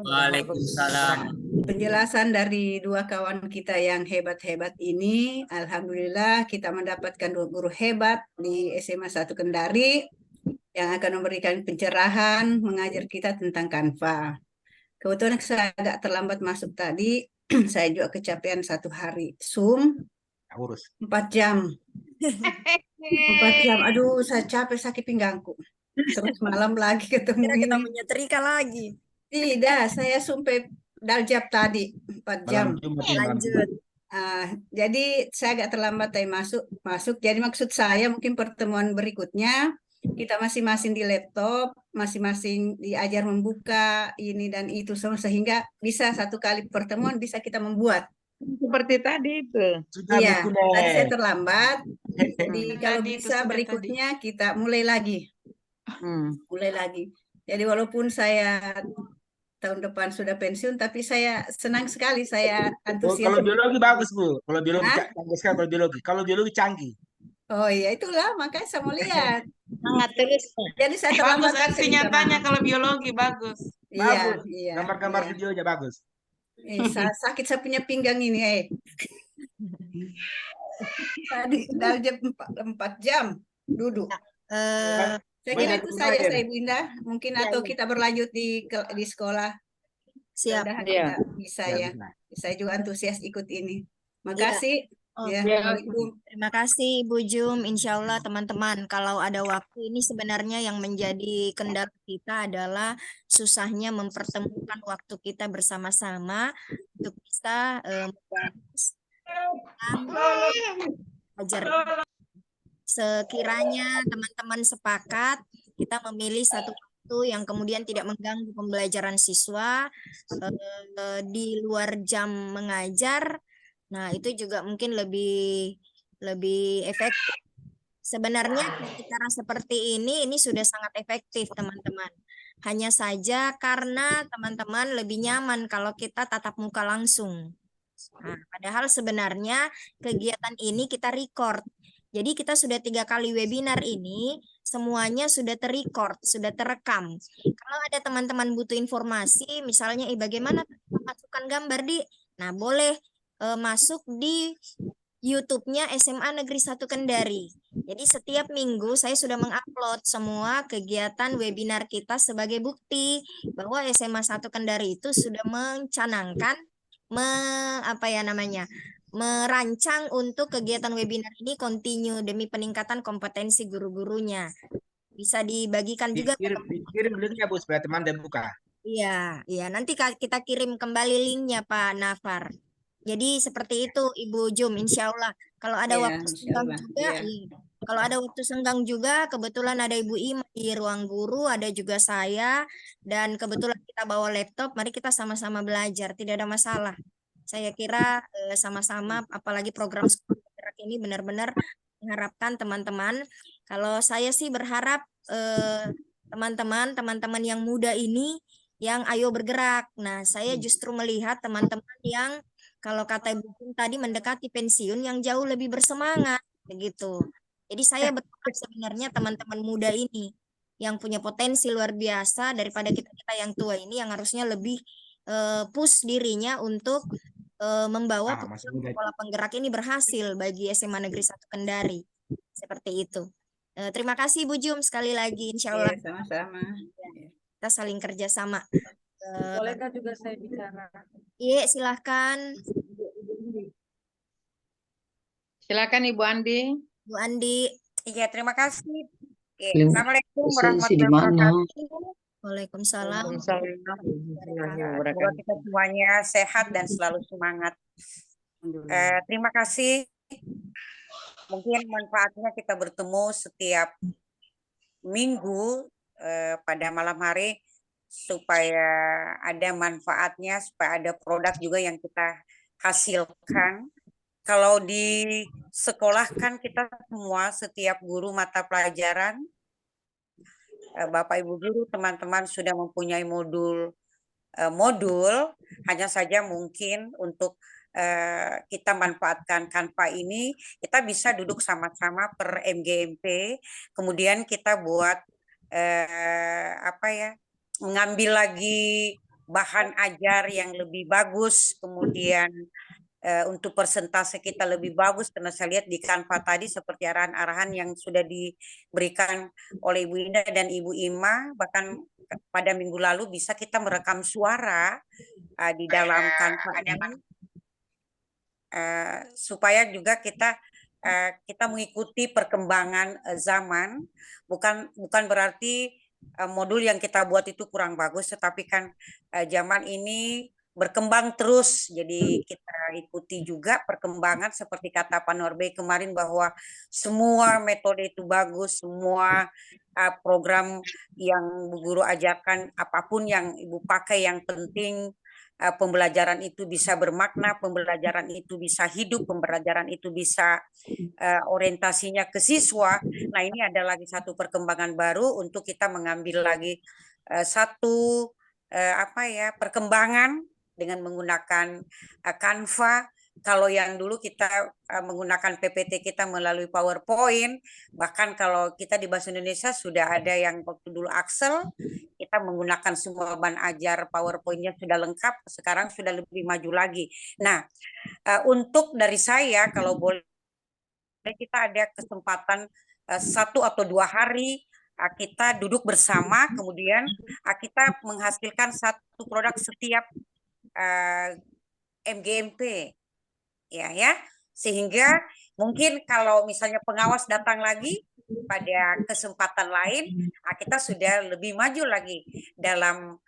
Waalaikumsalam. Penjelasan dari 2 kawan kita yang hebat-hebat ini, alhamdulillah kita mendapatkan 2 guru hebat di SMA 1 Kendari yang akan memberikan pencerahan mengajar kita tentang Canva. Kebetulan saya agak terlambat masuk tadi, saya juga kecapean 1 hari Zoom Urus. 4 jam. 4 jam, aduh saya capek sakit pinggangku. Terus malam lagi ketemu Kira kita ini. menyetrika lagi. Tidak, saya sumpah daljab tadi 4 jam. Lanjut. Jadi saya agak terlambat tadi masuk. Jadi maksud saya mungkin pertemuan berikutnya kita masing-masing di laptop, masing-masing diajar membuka ini dan itu semua sehingga bisa 1 kali pertemuan bisa kita membuat. Seperti tadi itu. Iya, tadi saya terlambat. Jadi kalau bisa berikutnya kita mulai lagi. Mulai lagi. Jadi walaupun saya tahun depan sudah pensiun, tapi saya senang sekali, saya antusias. Kalau biologi bagus Bu. Kalau biologi canggih sekali kalau biologi. Kalau biologi canggih. Oh iya, itulah makanya saya mau lihat. Semangat terus. Jadi saya Bagus terlambat aksi nyatanya kalau biologi bagus. Iya, Bagus. iya. Gambar-gambar iya. videonya bagus. Sakit saya punya pinggang ini, Tadi daljab 4 jam duduk. Saya kira itu saja saya Ibu Indah. Mungkin atau kita berlanjut di sekolah. Siap. Mudah-mudahan kita bisa ya. Saya juga antusias ikut ini. Makasih. Ya, Assalamualaikum. Terima kasih Ibu Jum. Insya Allah teman-teman, kalau ada waktu ini sebenarnya yang menjadi kendala kita adalah susahnya mempertemukan waktu kita bersama-sama untuk bisa belajar. Sekiranya teman-teman sepakat, kita memilih satu waktu yang kemudian tidak mengganggu pembelajaran siswa di luar jam mengajar. Nah, itu juga mungkin lebih efektif. Sebenarnya cara seperti ini sudah sangat efektif, teman-teman. Hanya saja karena teman-teman lebih nyaman kalau kita tatap muka langsung. Nah, padahal sebenarnya kegiatan ini kita record. Jadi kita sudah 3 kali webinar ini, semuanya sudah terrecord, sudah terekam. Kalau ada teman-teman butuh informasi, misalnya bagaimana memasukkan gambar di, nah boleh masuk di YouTube-nya SMA Negeri 1 Kendari. Jadi setiap minggu saya sudah mengupload semua kegiatan webinar kita sebagai bukti bahwa SMA 1 Kendari itu sudah mencanangkan merancang untuk kegiatan webinar ini continue demi peningkatan kompetensi guru-gurunya. Bisa dibagikan juga. Kirim linknya Bu supaya teman dan buka. Iya, nanti kita kirim kembali linknya Pak Nafar. Jadi seperti itu Ibu Jum, insya Allah. Kalau ada Ya, waktu insya senggang Allah. juga, Ya. iya. Kalau ada waktu senggang juga, kebetulan ada Ibu Ima di ruang guru, ada juga saya, dan kebetulan kita bawa laptop, mari kita sama-sama belajar, tidak ada masalah. Saya kira sama-sama, apalagi program sekolah bergerak ini benar-benar mengharapkan teman-teman. Kalau saya sih berharap teman-teman yang muda ini yang ayo bergerak. Nah, saya justru melihat teman-teman yang kalau kata Ibu Jum tadi mendekati pensiun yang jauh lebih bersemangat begitu. Jadi saya berharap sebenarnya teman-teman muda ini yang punya potensi luar biasa daripada kita-kita yang tua ini yang harusnya lebih push dirinya untuk membawa Masih program muda. sekolah penggerak ini berhasil bagi SMA Negeri 1 Kendari. Seperti itu. Terima kasih Bu Jum sekali lagi, insya Allah Ya, sama-sama. kita saling kerjasama. Bolehkah juga saya bicara? Iya, silahkan Silakan Ibu Andi. Bu Andi. Iya, terima kasih. Oke, Belum Assalamualaikum selesai di warahmatullahi mana? wabarakatuh. Waalaikumsalam. Semoga kita semuanya sehat dan selalu semangat. Terima kasih. Mungkin manfaatnya kita bertemu setiap minggu pada malam hari supaya ada manfaatnya, supaya ada produk juga yang kita hasilkan. Kalau di sekolah kan kita semua setiap guru mata pelajaran, Bapak Ibu guru, teman-teman sudah mempunyai modul, hanya saja mungkin untuk kita manfaatkan Canva ini, kita bisa duduk sama-sama per MGMP, kemudian kita buat mengambil lagi bahan ajar yang lebih bagus, kemudian untuk persentase kita lebih bagus, karena saya lihat di Canva tadi seperti arahan-arahan yang sudah diberikan oleh Ibu Ida dan Ibu Ima, bahkan pada minggu lalu bisa kita merekam suara di dalam Canva ini, supaya juga kita mengikuti perkembangan zaman, bukan berarti modul yang kita buat itu kurang bagus, tetapi kan zaman ini berkembang terus, jadi kita ikuti juga perkembangan seperti kata Pak Norbe kemarin bahwa semua metode itu bagus, semua program yang Bu Guru ajarkan, apapun yang Ibu pakai, yang penting pembelajaran itu bisa bermakna, pembelajaran itu bisa hidup, pembelajaran itu bisa orientasinya ke siswa. Nah, ini ada lagi satu perkembangan baru untuk kita mengambil lagi satu perkembangan dengan menggunakan Canva. Kalau yang dulu kita menggunakan PPT kita melalui PowerPoint, bahkan kalau kita di Bahasa Indonesia sudah ada yang waktu dulu Excel, kita menggunakan semua bahan ajar PowerPoint-nya sudah lengkap, sekarang sudah lebih maju lagi. Nah, untuk dari saya, kalau boleh kita ada kesempatan 1 atau 2 hari kita duduk bersama, kemudian kita menghasilkan satu produk setiap MGMP, ya, sehingga mungkin kalau misalnya pengawas datang lagi pada kesempatan lain, kita sudah lebih maju lagi dalam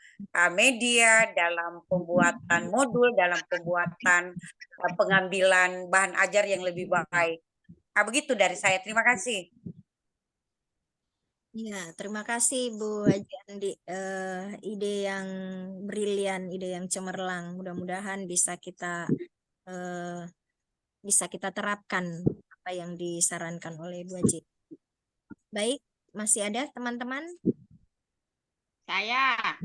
media, dalam pembuatan modul, dalam pembuatan pengambilan bahan ajar yang lebih baik. Begitu dari saya. Terima kasih. Ya, terima kasih Bu Haji Andi. Ide yang brilian, ide yang cemerlang. Mudah-mudahan bisa kita terapkan apa yang disarankan oleh Bu Haji. Baik, masih ada teman-teman? Saya.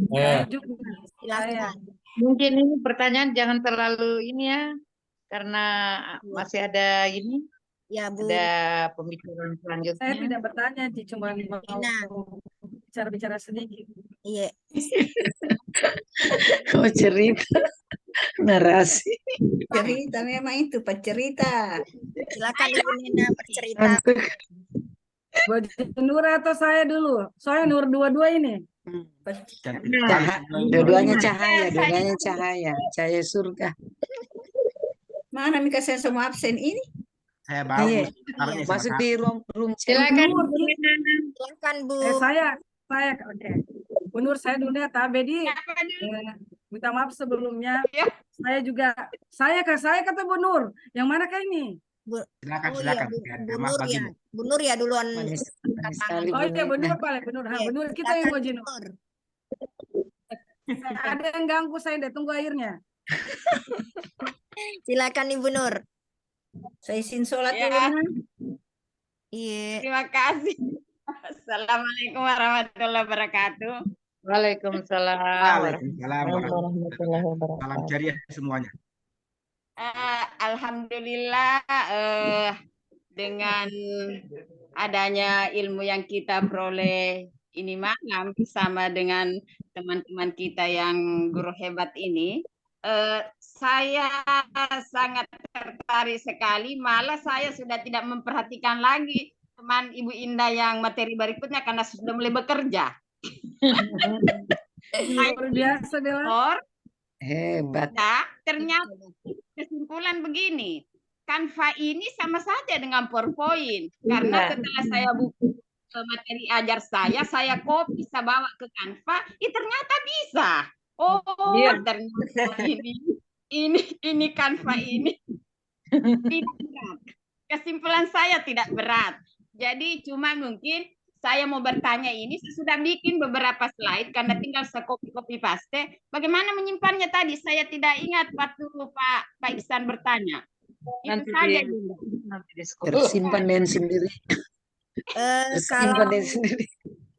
Silakan. Mungkin ini pertanyaan jangan terlalu ini ya, karena masih ada ini. Ya, Bu. Ada pembicaraan selanjutnya. Saya tidak bertanya, cuma mau bicara sedikit. Iya. Kau cerita narasi. Cerita memang itu pencerita. Silakan Ibu Nina bercerita. Buat Nur atau saya dulu? Saya Nur dua-dua ini. Dua-duanya cahaya, cahaya surga. Mana Mika saya semua absen ini? Saya baru Iya. Masuk di room chat. Silakan Bu. Saya oke. Bu Nur saya dulu ya, Tabedi. Minta maaf sebelumnya. Ya. Saya kata Bu Nur. Yang mana kah ini? Silakan, Oh iya, silakan. Bu, Ya, Bu maaf Nur ya. bagimu. Bu Nur ya duluan Manis angkat tangan. sekali Oh Bu iya, Bu Nena. Nur boleh, Bu Nur. Ha, Oke, Bu Nur, kita yang silakan mau Bu jino. Nur. Ada yang ganggu saya deh, tunggu airnya. Silakan Ibu Nur. Saya izin sholat Ya. dulu, Nah. Iya. Terima kasih. Assalamualaikum warahmatullahi wabarakatuh. Waalaikumsalam. Waalaikumsalam warahmatullahi Warahmatullahi wabarakatuh. Salam wabarakatuh. ceria semuanya. Alhamdulillah dengan adanya ilmu yang kita peroleh ini malam bersama dengan teman-teman kita yang guru hebat ini, saya sangat tertarik sekali. Malah saya sudah tidak memperhatikan lagi teman Ibu Indah yang materi berikutnya karena sudah mulai bekerja. Luar biasa, Bella. Hebat. Nah, ternyata kesimpulan begini, Canva ini sama saja dengan PowerPoint. Karena setelah saya buka materi ajar saya copy, saya bawa ke Canva, ternyata bisa. Oh, ternyata ini Canva ini tidak berat. Kesimpulan saya tidak berat. Jadi cuma mungkin saya mau bertanya ini, saya sudah bikin beberapa slide karena tinggal saya copy paste. Bagaimana menyimpannya tadi? Saya tidak ingat waktu Pak Ihsan bertanya. Itu saja. Tersimpan dengan sendiri. Tersimpan dengan sendiri.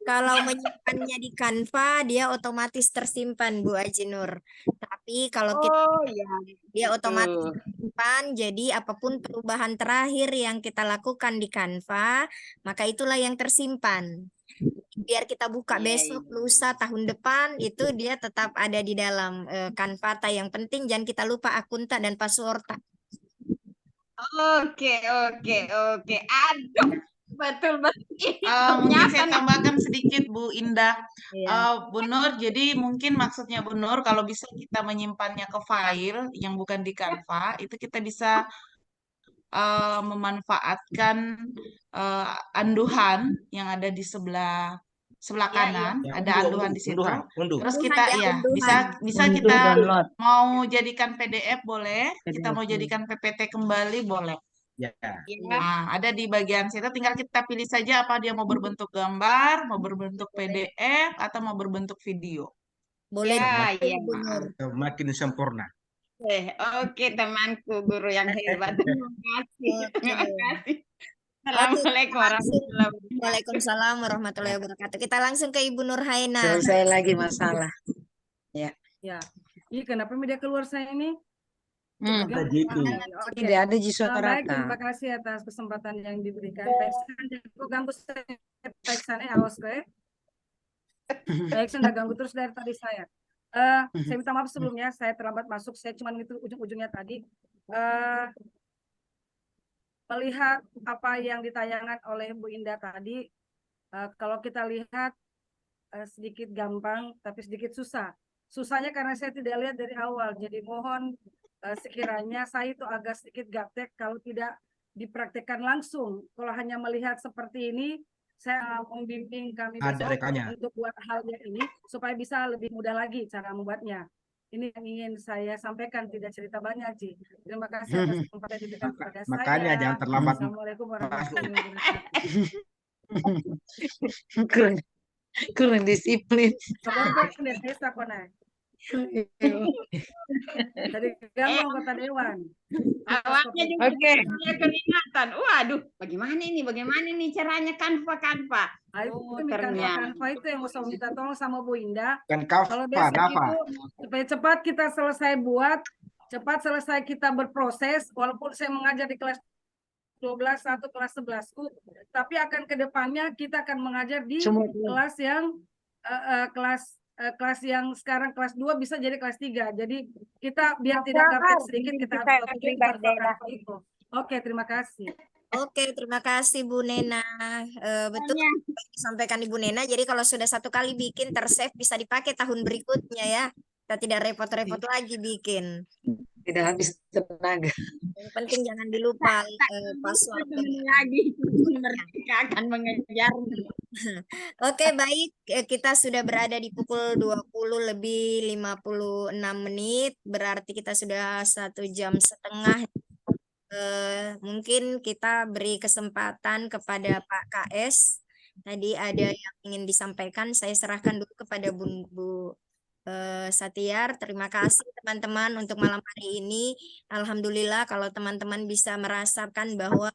Kalau menyimpannya di Canva, dia otomatis tersimpan, Bu Aji Nur. Tapi kalau kita dia otomatis tersimpan, jadi apapun perubahan terakhir yang kita lakukan di Canva, maka itulah yang tersimpan. Biar kita buka besok, lusa, tahun depan, itu dia tetap ada di dalam Canva. Yang penting jangan kita lupa akunta dan password. Oke. Aduh. Betul. Mungkin saya tambahkan sedikit Bu Indah. Bu Nur, jadi mungkin maksudnya Bu Nur kalau bisa kita menyimpannya ke file yang bukan di Canva, itu kita bisa memanfaatkan anduhan yang ada di sebelah kanan, ada anduhan di situ. Terus kita bisa kita mau jadikan PDF boleh, kita mau jadikan PPT kembali boleh. Nah, ada di bagian situ, tinggal kita pilih saja apa dia mau berbentuk gambar, mau berbentuk PDF, atau mau berbentuk video. Boleh. Makin sempurna. Oke, temanku guru yang hebat. Terima kasih. Assalamualaikum warahmatullahi wabarakatuh. Waalaikumsalam warahmatullahi wabarakatuh. Kita langsung ke Ibu Nur Haina. Selesai lagi masalah. Ya. Ini kenapa media keluar saya ini? Tidak ada suara. Baik, terima kasih atas kesempatan yang diberikan. Baik, ganggu saya. Baik, awas gue. Baik, saya ganggu terus dari tadi saya. Saya minta maaf sebelumnya, saya terlambat masuk. Saya cuma itu ujung-ujungnya tadi. Melihat apa yang ditayangkan oleh Bu Indah tadi, kalau kita lihat sedikit gampang, tapi sedikit susah. Susahnya karena saya tidak lihat dari awal. Jadi mohon sekiranya saya itu agak sedikit gaptek kalau tidak dipraktekkan langsung. Kalau hanya melihat seperti ini, saya membimbing kami besok untuk buat halnya ini supaya bisa lebih mudah lagi cara membuatnya. Ini yang ingin saya sampaikan, tidak cerita banyak, Ji. Terima kasih atas kesempatan yang diberikan kepada saya. Makanya jangan terlambat. Assalamualaikum warahmatullahi wabarakatuh. Kurang disiplin. Tadi ganggu anggota dewan. Awalnya juga keringatan. Waduh, bagaimana ini caranya Canva? Ternyata Canva itu yang usah minta tolong sama Bu Indah. Kalau besok itu supaya cepat kita selesai buat, cepat selesai kita berproses. Walaupun saya mengajar di kelas 12 atau kelas 11ku, tapi akan ke depannya kita akan mengajar di kelas yang kelas yang sekarang kelas 2 bisa jadi kelas 3. Jadi kita biar tidak gaptek sedikit kita harus itu. Oke, terima kasih. Oke, terima kasih Bu Nena. Betul disampaikan Ibu Nena. Jadi kalau sudah satu kali bikin tersave bisa dipakai tahun berikutnya ya. Kita tidak repot-repot lagi bikin. Tidak habis tenaga. Yang penting jangan dilupa password lagi. Mereka akan mengejar. Oke, baik. Kita sudah berada di pukul 20 lebih 56 menit. Berarti kita sudah 1,5 jam. Mungkin kita beri kesempatan kepada Pak KS. Tadi ada yang ingin disampaikan. Saya serahkan dulu kepada Bu Satiar. Terima kasih teman-teman untuk malam hari ini. Alhamdulillah kalau teman-teman bisa merasakan bahwa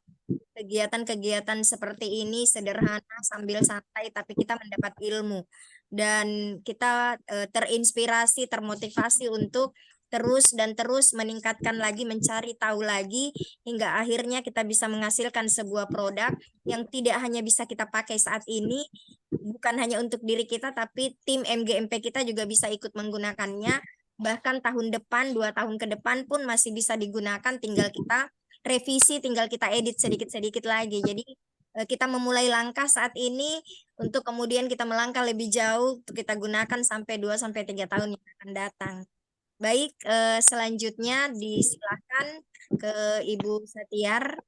kegiatan-kegiatan seperti ini sederhana sambil santai, tapi kita mendapat ilmu dan kita terinspirasi, termotivasi untuk terus dan terus meningkatkan lagi, mencari tahu lagi, hingga akhirnya kita bisa menghasilkan sebuah produk yang tidak hanya bisa kita pakai saat ini, bukan hanya untuk diri kita, tapi tim MGMP kita juga bisa ikut menggunakannya. Bahkan tahun depan, 2 tahun ke depan pun masih bisa digunakan, tinggal kita revisi, tinggal kita edit sedikit-sedikit lagi. Jadi kita memulai langkah saat ini untuk kemudian kita melangkah lebih jauh untuk kita gunakan sampai 2 sampai 3 tahun yang akan datang. Baik, selanjutnya disilakan ke Ibu Satiar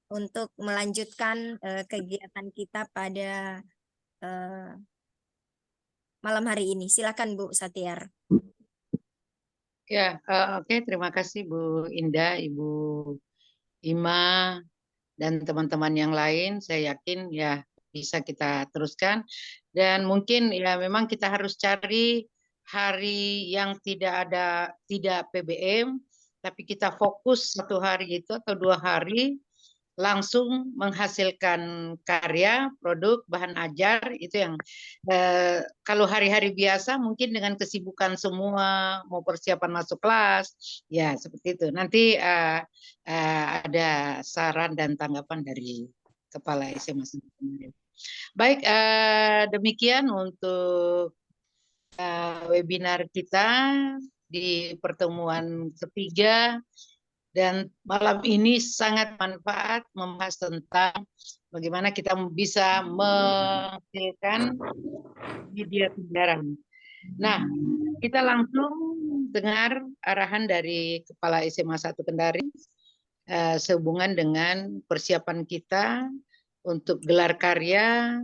untuk melanjutkan kegiatan kita pada malam hari ini. Silakan Bu Satiar. Ya, oke, terima kasih Bu Indah, Ibu Ima, dan teman-teman yang lain. Saya yakin ya bisa kita teruskan. Dan mungkin ya memang kita harus cari hari yang tidak PBM, tapi kita fokus 1 hari itu atau 2 hari langsung menghasilkan karya, produk, bahan ajar. Itu yang kalau hari-hari biasa mungkin dengan kesibukan semua, mau persiapan masuk kelas, ya seperti itu. Nanti ada saran dan tanggapan dari Kepala SMA. Baik, demikian untuk webinar kita di pertemuan ketiga, dan malam ini sangat manfaat membahas tentang bagaimana kita bisa menghasilkan media penyiaran. Nah, kita langsung dengar arahan dari Kepala SMA 1 Kendari sehubungan dengan persiapan kita untuk gelar karya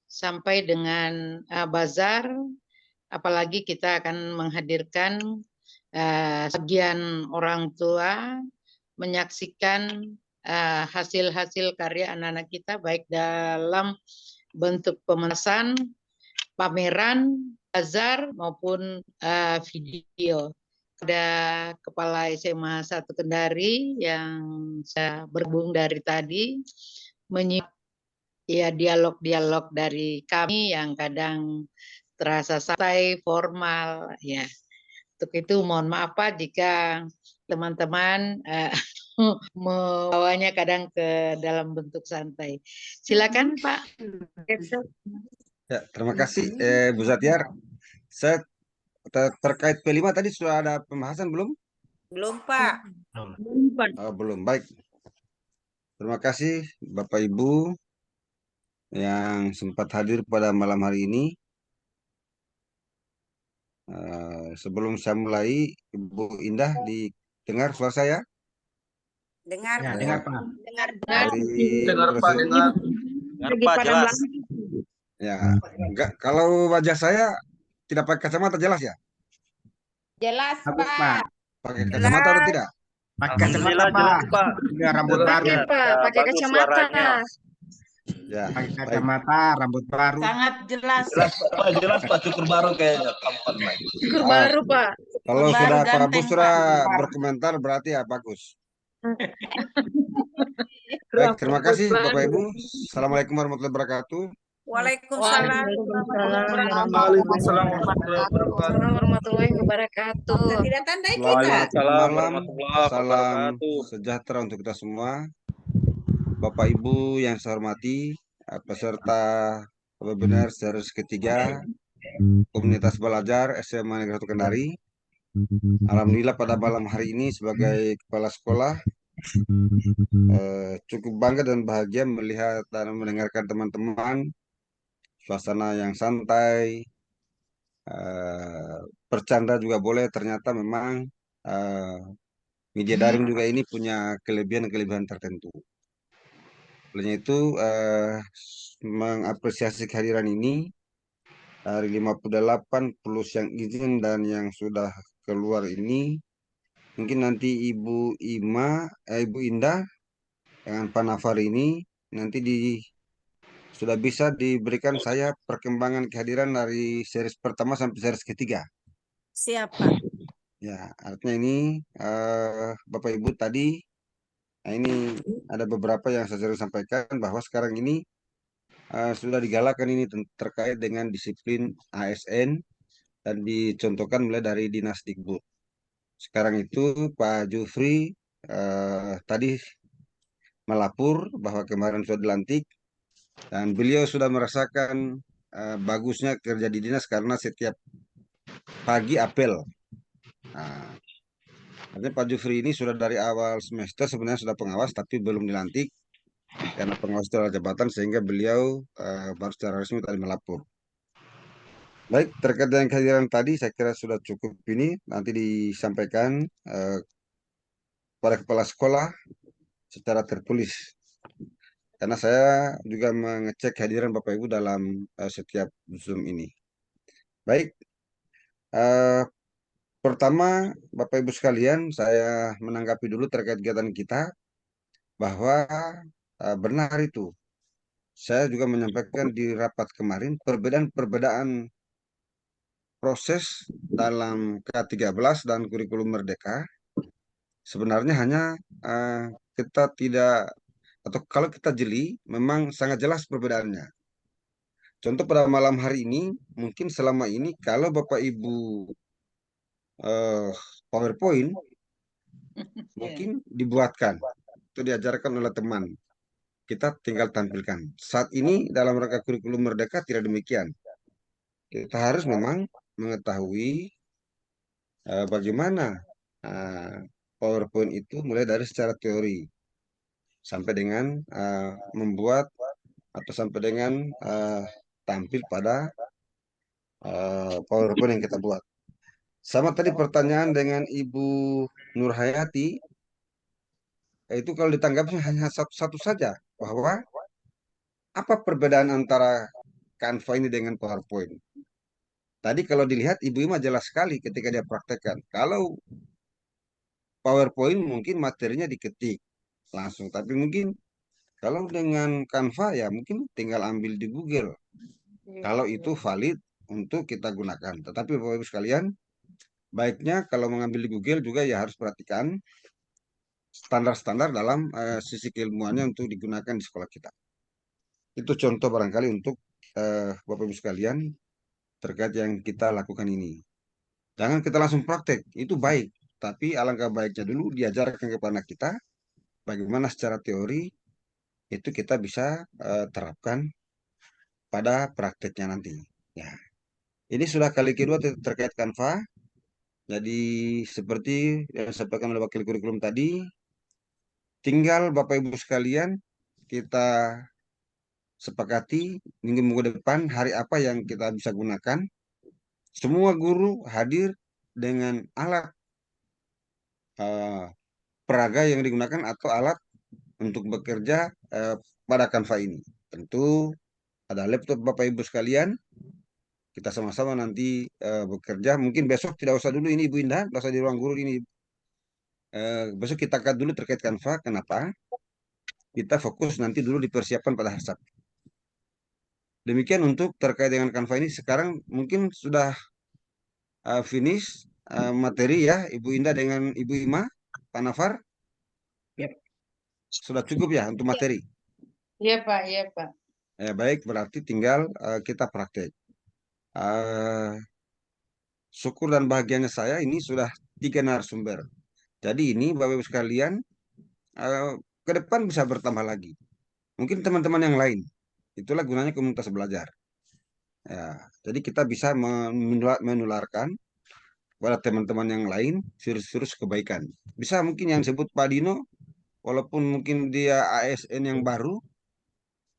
sampai dengan bazar. Apalagi kita akan menghadirkan sebagian orang tua menyaksikan hasil-hasil karya anak-anak kita, baik dalam bentuk pementasan, pameran, bazar, maupun video. Ada Kepala SMA 1 Kendari yang saya berhubung dari tadi, menyimak ya dialog-dialog dari kami yang kadang terasa santai, formal, ya. Untuk itu mohon maaf Pak jika teman-teman membawanya kadang ke dalam bentuk santai. Silakan Pak. Ya, terima kasih Bu Satiar. Saya terkait P5 tadi sudah ada pembahasan belum? Belum Pak. Oh, belum. Baik. Terima kasih Bapak Ibu yang sempat hadir pada malam hari ini. Sebelum saya mulai, Ibu Indah didengar suara saya? Dengar. Ya, dengar Pak. Dengar Pak, dengar. Dengar Pak, jelas. Ya, enggak, kalau wajah saya tidak pakai kacamata jelas ya? Jelas Bagus Pak. Pakai kacamata atau tidak? Pakai kacamata Pak. Juga rambut baru. Pak, pakai kacamata. Ya, Pakai baik. kacamata, rambut baru. Sangat jelas. Jelas Pak, cukur baru kayaknya. Tampan Pak. Cukur baru, Pak. Kalau Baru sudah Pak ganteng, Bus sudah berkomentar berarti ya bagus. Baik, terima kasih Bapak Ibu. Assalamualaikum warahmatullahi wabarakatuh. Waalaikumsalam. Waalaikumsalam warahmatullahi wabarakatuh. Tidak tandai Selamat kita. malam, salam sejahtera untuk kita semua. Bapak Ibu yang saya hormati, peserta webinar series ketiga Komunitas Belajar SMA Negeri 1 Kendari. Alhamdulillah pada malam hari ini sebagai kepala sekolah cukup bangga dan bahagia melihat dan mendengarkan teman-teman, suasana yang santai, bercanda juga boleh. Ternyata memang media daring juga ini punya kelebihan-kelebihan tertentu. Oleh itu mengapresiasi kehadiran ini dari 58 plus yang izin dan yang sudah keluar ini, mungkin nanti Ibu Ibu Indah dengan Pak Nafar ini nanti sudah bisa diberikan saya perkembangan kehadiran dari series pertama sampai series ketiga. Siapa? Ya, artinya ini Bapak Ibu tadi, nah ini ada beberapa yang saya sudah sampaikan bahwa sekarang ini sudah digalakan ini terkait dengan disiplin ASN dan dicontohkan mulai dari Dinas Dikbud. Sekarang itu Pak Jufri tadi melapor bahwa kemarin sudah dilantik dan beliau sudah merasakan bagusnya kerja di dinas karena setiap pagi apel. Nah, artinya Pak Jufri ini sudah dari awal semester sebenarnya sudah pengawas tapi belum dilantik karena pengawas itu adalah jabatan sehingga beliau baru secara resmi tadi melapor. Baik, terkait dengan kehadiran tadi saya kira sudah cukup ini nanti disampaikan kepada kepala sekolah secara tertulis. Karena saya juga mengecek kehadiran Bapak Ibu dalam setiap Zoom ini. Baik, pertama Bapak Ibu sekalian saya menanggapi dulu terkait kegiatan kita bahwa benar itu. Saya juga menyampaikan di rapat kemarin perbedaan-perbedaan proses dalam K13 dan kurikulum Merdeka sebenarnya hanya kita tidak atau kalau kita jeli memang sangat jelas perbedaannya. Contoh pada malam hari ini mungkin selama ini kalau Bapak Ibu PowerPoint mungkin dibuatkan itu diajarkan oleh teman. Kita tinggal tampilkan. Saat ini dalam rangka kurikulum Merdeka tidak demikian. Kita harus memang mengetahui bagaimana PowerPoint itu mulai dari secara teori sampai dengan membuat atau sampai dengan tampil pada PowerPoint yang kita buat. Sama tadi pertanyaan dengan Ibu Nurhayati, itu kalau ditanggapi hanya satu-satu saja, bahwa apa perbedaan antara Canva ini dengan PowerPoint? Tadi kalau dilihat Ibu Ima jelas sekali ketika dia praktekkan. Kalau PowerPoint mungkin materinya diketik langsung, tapi mungkin kalau dengan Canva ya mungkin tinggal ambil di Google. Kalau itu valid untuk kita gunakan. Tetapi Bapak Ibu sekalian, baiknya kalau mengambil di Google juga ya harus perhatikan standar-standar dalam sisi keilmuannya untuk digunakan di sekolah kita. Itu contoh barangkali untuk Bapak Ibu sekalian terkait yang kita lakukan ini. Jangan kita langsung praktek, itu baik. Tapi alangkah baiknya dulu diajarkan kepada kita bagaimana secara teori itu kita bisa terapkan pada prakteknya nanti. Ya. Ini sudah kali kedua terkait Canva. Jadi seperti yang disampaikan oleh wakil kurikulum tadi, tinggal Bapak Ibu sekalian kita sepakati minggu depan hari apa yang kita bisa gunakan. Semua guru hadir dengan alat peraga yang digunakan atau alat untuk bekerja pada Canva ini. Tentu ada laptop Bapak Ibu sekalian. Kita sama-sama nanti bekerja. Mungkin besok tidak usah dulu ini Ibu Indah, tidak usah di ruang guru ini. Besok kita cut dulu terkait Canva. Kenapa? Kita fokus nanti dulu dipersiapkan pada hari Sabtu. Demikian untuk terkait dengan Canva ini. Sekarang mungkin sudah finish materi ya Ibu Indah dengan Ibu Ima, Pak Nafar. Yep. Sudah cukup ya untuk materi? Iya Pak, iya Pak. Baik, berarti tinggal kita praktek. Syukur dan bahagianya saya ini sudah 3 narasumber. Jadi ini Bapak Ibu sekalian ke depan bisa bertambah lagi. Mungkin teman-teman yang lain. Itulah gunanya komunitas belajar. Ya, jadi kita bisa menularkan kepada teman-teman yang lain virus-virus kebaikan. Bisa mungkin yang disebut Pak Dino, walaupun mungkin dia ASN yang baru,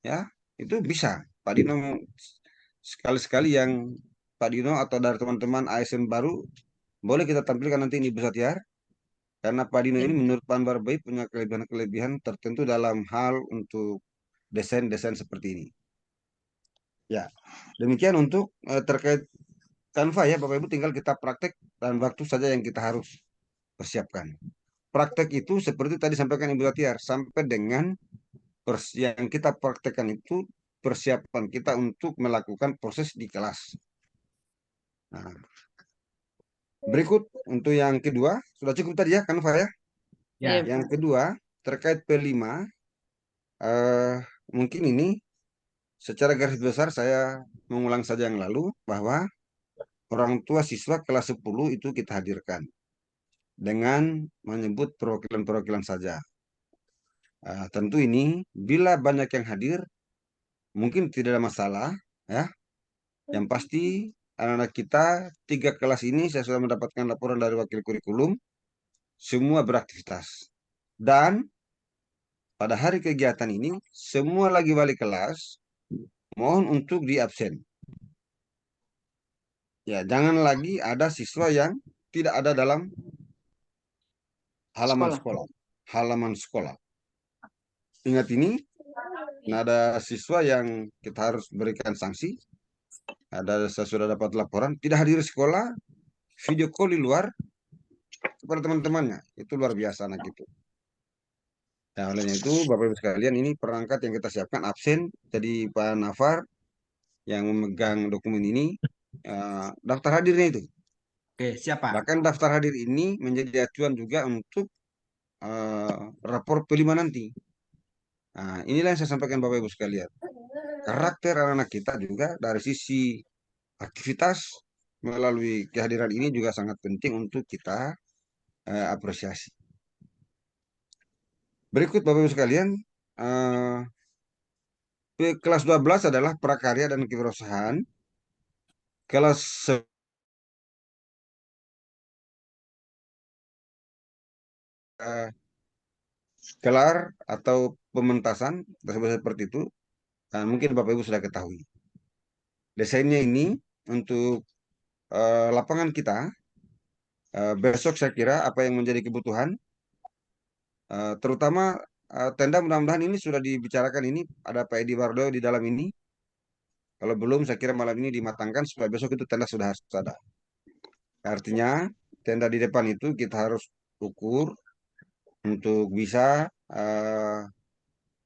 ya itu bisa. Pak Dino sekali-sekali yang Pak Dino atau dari teman-teman ASN baru, boleh kita tampilkan nanti ini Ibu Satyar. Karena Pak Dino ini menurut Pak Anwar Baik punya kelebihan-kelebihan tertentu dalam hal untuk desain-desain seperti ini. Ya, demikian untuk terkait Canva ya Bapak Ibu, tinggal kita praktek dan waktu saja yang kita harus persiapkan. Praktek itu seperti tadi sampaikan Ibu Latiar, sampai dengan yang kita praktekkan itu persiapan kita untuk melakukan proses di kelas. Nah, berikut untuk yang kedua, sudah cukup tadi ya Canva ya? Ya. Yang kedua, terkait P5, mungkin ini secara garis besar saya mengulang saja yang lalu, bahwa orang tua siswa kelas 10 itu kita hadirkan dengan menyebut perwakilan-perwakilan saja. Tentu ini bila banyak yang hadir mungkin tidak ada masalah ya. Yang pasti anak-anak kita 3 kelas ini saya sudah mendapatkan laporan dari wakil kurikulum, semua beraktivitas. Dan pada hari kegiatan ini semua lagi balik kelas mohon untuk di absen. Ya, jangan lagi ada siswa yang tidak ada dalam halaman sekolah. Halaman sekolah. Ingat ini, ada siswa yang kita harus berikan sanksi. Saya sudah dapat laporan, tidak hadir sekolah, video call di luar kepada teman-temannya. Itu luar biasa anak itu. Nah, olehnya itu Bapak Ibu sekalian, ini perangkat yang kita siapkan absen. Jadi Pak Nafar yang memegang dokumen ini, daftar hadirnya itu. Oke, siapa? Bahkan daftar hadir ini menjadi acuan juga untuk rapor P5 nanti. Nah, inilah yang saya sampaikan Bapak Ibu sekalian. Karakter anak-anak kita juga dari sisi aktivitas melalui kehadiran ini juga sangat penting untuk kita apresiasi. Berikut Bapak Ibu sekalian, kelas 12 adalah prakarya dan kewirausahaan. Kelas kelar atau pementasan seperti itu, mungkin Bapak Ibu sudah ketahui. Desainnya ini untuk lapangan kita, besok saya kira apa yang menjadi kebutuhan, terutama tenda, mudah-mudahan ini sudah dibicarakan, ini ada Pak Edi Wardoyo di dalam ini. Kalau belum saya kira malam ini dimatangkan supaya besok itu tenda sudah harus ada. Artinya tenda di depan itu kita harus ukur untuk bisa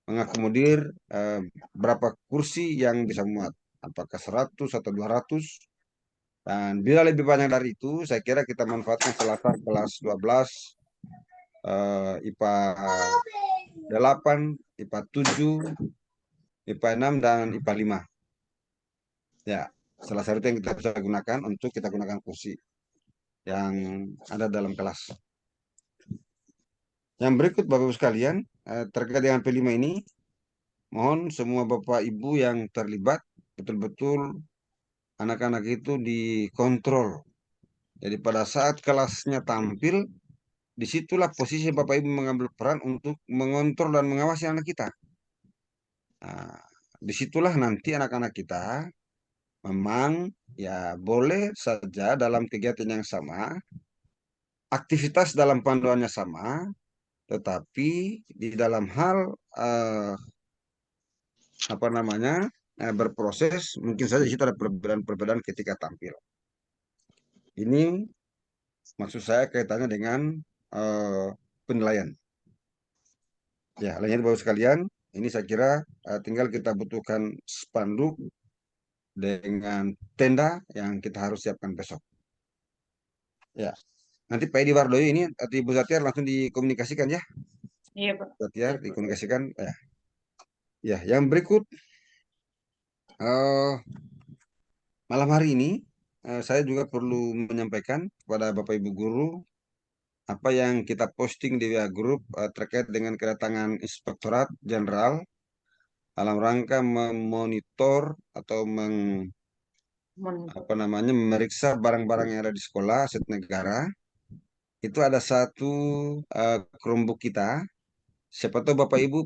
mengakomodir berapa kursi yang bisa muat, apakah 100 atau 200. Dan bila lebih banyak dari itu, saya kira kita manfaatkan selatan kelas 12, IPA 8, IPA 7, IPA 6, dan IPA 5. Ya, salah satu yang kita bisa gunakan untuk kita gunakan kursi yang ada dalam kelas. Yang berikut Bapak Ibu sekalian, terkait dengan P5 ini, mohon semua Bapak Ibu yang terlibat betul-betul anak-anak itu dikontrol. Jadi pada saat kelasnya tampil, disitulah posisi Bapak Ibu mengambil peran untuk mengontrol dan mengawasi anak kita. Nah, disitulah nanti anak-anak kita memang ya boleh saja dalam kegiatan yang sama, aktivitas dalam panduannya sama, tetapi di dalam hal berproses mungkin saja di situ ada perbedaan-perbedaan ketika tampil. Ini maksud saya kaitannya dengan penilaian. Ya, lainnya Bapak sekalian, ini saya kira tinggal kita butuhkan spanduk dengan tenda yang kita harus siapkan besok. Ya, nanti Pak Edi Wardoyo ini atau Ibu Zatiar langsung dikomunikasikan ya. Iya Pak. Zatiar dikomunikasikan. Ya, yang berikut malam hari ini saya juga perlu menyampaikan kepada Bapak Ibu guru apa yang kita posting di WA Group terkait dengan kedatangan Inspektorat Jenderal dalam rangka memonitor atau memeriksa barang-barang yang ada di sekolah aset negara. Itu ada satu Chromebook kita. Siapa tahu Bapak Ibu